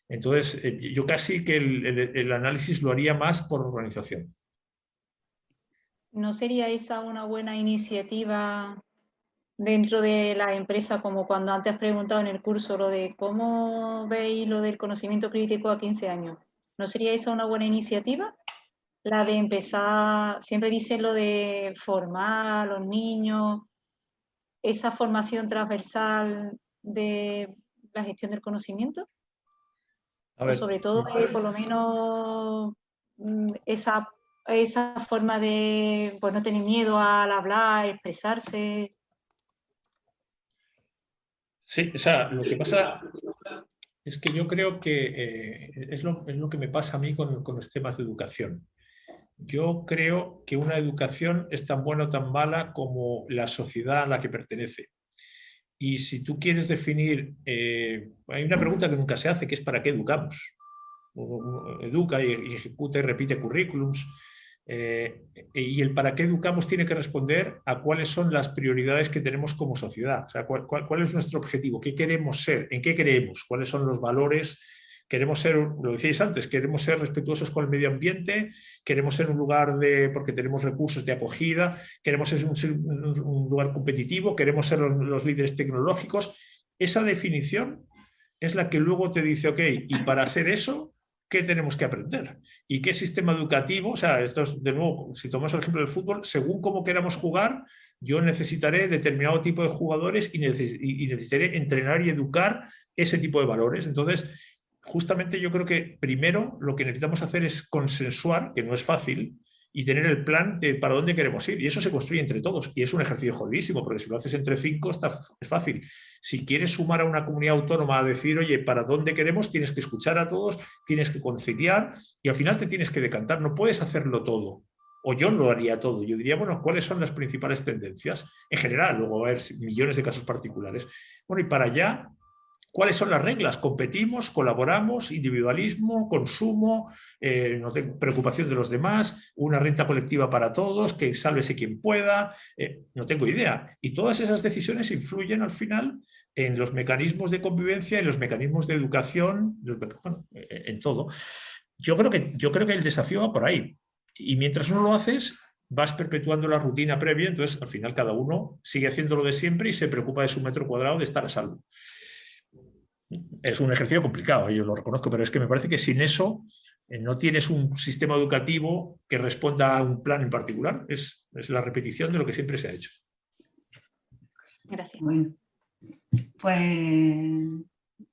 Speaker 2: Entonces, yo casi que el análisis lo haría más por organización.
Speaker 6: ¿No sería esa una buena iniciativa dentro de la empresa, como cuando antes has preguntado en el curso lo de cómo veis lo del conocimiento crítico a 15 años? ¿No sería esa una buena iniciativa? La de empezar, siempre dicen lo de formar a los niños, esa formación transversal de la gestión del conocimiento.
Speaker 2: A ver,
Speaker 6: O sobre todo, por lo menos, esa forma de pues, no tener miedo al hablar, expresarse.
Speaker 2: sí, o sea, lo que pasa es que yo creo que es lo que me pasa a mí con los temas de educación. Yo creo que una educación es tan buena o tan mala como la sociedad a la que pertenece. Y si tú quieres definir, hay una pregunta que nunca se hace, que es ¿para qué educamos? Uno educa y ejecuta y repite currículums. Y el para qué educamos tiene que responder a cuáles son las prioridades que tenemos como sociedad. O sea, cuál es nuestro objetivo, qué queremos ser, en qué creemos, cuáles son los valores. Queremos ser, lo decíais antes, queremos ser respetuosos con el medio ambiente, queremos ser un lugar porque tenemos recursos de acogida, queremos ser un lugar competitivo, queremos ser los líderes tecnológicos. Esa definición es la que luego te dice, ok, y para ser eso, ¿qué tenemos que aprender? ¿Y qué sistema educativo? O sea, esto es, de nuevo, si tomamos el ejemplo del fútbol, según cómo queramos jugar, yo necesitaré determinado tipo de jugadores y necesitaré entrenar y educar ese tipo de valores. Entonces, justamente yo creo que primero lo que necesitamos hacer es consensuar, que no es fácil, y tener el plan de para dónde queremos ir. Y eso se construye entre todos. Y es un ejercicio jodidísimo, porque si lo haces entre 5 es fácil. Si quieres sumar a una comunidad autónoma a decir, oye, ¿para dónde queremos? Tienes que escuchar a todos, tienes que conciliar y al final te tienes que decantar. No puedes hacerlo todo. O yo no lo haría todo. Yo diría, bueno, ¿cuáles son las principales tendencias? En general, luego va a haber millones de casos particulares. Bueno, y para allá, ¿cuáles son las reglas? Competimos, colaboramos, individualismo, consumo, no tengo preocupación de los demás, una renta colectiva para todos, que sálvese quien pueda, no tengo idea. Y todas esas decisiones influyen al final en los mecanismos de convivencia, en los mecanismos de educación, bueno, en todo. Yo creo que el desafío va por ahí. Y mientras no lo haces, vas perpetuando la rutina previa, entonces al final cada uno sigue haciendo lo de siempre y se preocupa de su metro cuadrado de estar a salvo. Es un ejercicio complicado, yo lo reconozco, pero es que me parece que sin eso no tienes un sistema educativo que responda a un plan en particular. Es la repetición de lo que siempre se ha hecho.
Speaker 6: Gracias.
Speaker 1: Bueno, pues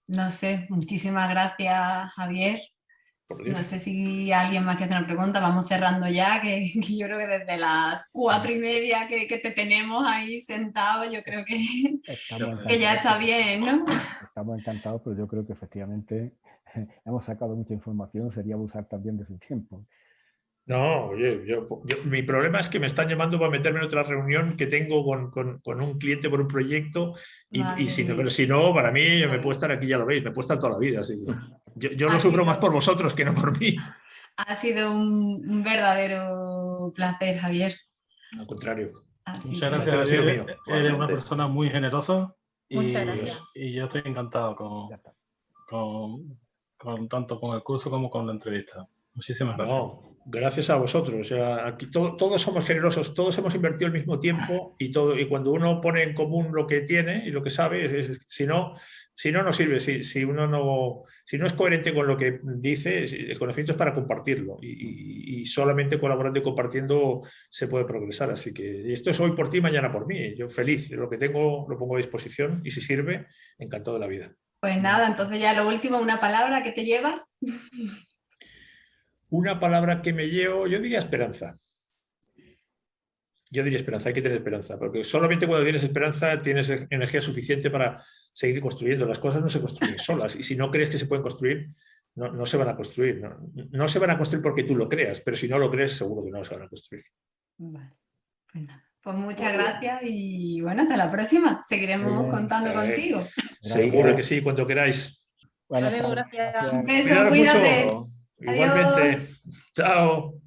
Speaker 1: no sé, muchísimas gracias, Javier,
Speaker 2: por Dios.
Speaker 1: No sé si alguien más quiere hacer una pregunta, vamos cerrando ya, que yo creo que desde las 4:30 que te tenemos ahí sentado, yo creo
Speaker 3: Estamos
Speaker 1: que ya está bien, ¿no?
Speaker 3: Estamos encantados, pero yo creo que efectivamente hemos sacado mucha información, sería abusar también de su tiempo.
Speaker 2: No, oye, mi problema es que me están llamando para meterme en otra reunión que tengo con un cliente por un proyecto y si no, pero si no, para mí yo me puedo estar aquí, ya lo veis, me puedo estar toda la vida. Así que yo lo sufro más por vosotros que no por mí.
Speaker 1: Ha sido un verdadero placer, Javier.
Speaker 2: Al contrario.
Speaker 5: Muchas gracias, Javier. Eres una persona muy generosa
Speaker 6: Muchas gracias.
Speaker 5: y yo estoy encantado tanto con el curso como con la entrevista. Muchísimas gracias.
Speaker 2: No, gracias a vosotros. O sea, aquí todos somos generosos, todos hemos invertido el mismo tiempo y cuando uno pone en común lo que tiene y lo que sabe, si no sirve. Si no es coherente con lo que dice, el conocimiento es para compartirlo y solamente colaborando y compartiendo se puede progresar. Así que esto es hoy por ti, mañana por mí. Yo feliz, lo que tengo lo pongo a disposición y si sirve, encantado de la vida.
Speaker 1: Pues nada, entonces ya lo último, una palabra que te llevas.
Speaker 2: Una palabra que me llevo, yo diría esperanza. Yo diría esperanza, hay que tener esperanza, porque solamente cuando tienes esperanza tienes energía suficiente para seguir construyendo. Las cosas no se construyen solas y si no crees que se pueden construir, no se van a construir. No se van a construir porque tú lo creas, pero si no lo crees, seguro que no se van a construir.
Speaker 1: Vale, pues nada. Pues muchas gracias y bueno, hasta la próxima. Seguiremos contando contigo.
Speaker 2: Seguro que sí, cuando queráis.
Speaker 6: Bueno, gracias.
Speaker 1: Un beso, cuídate.
Speaker 2: Igualmente. Chao.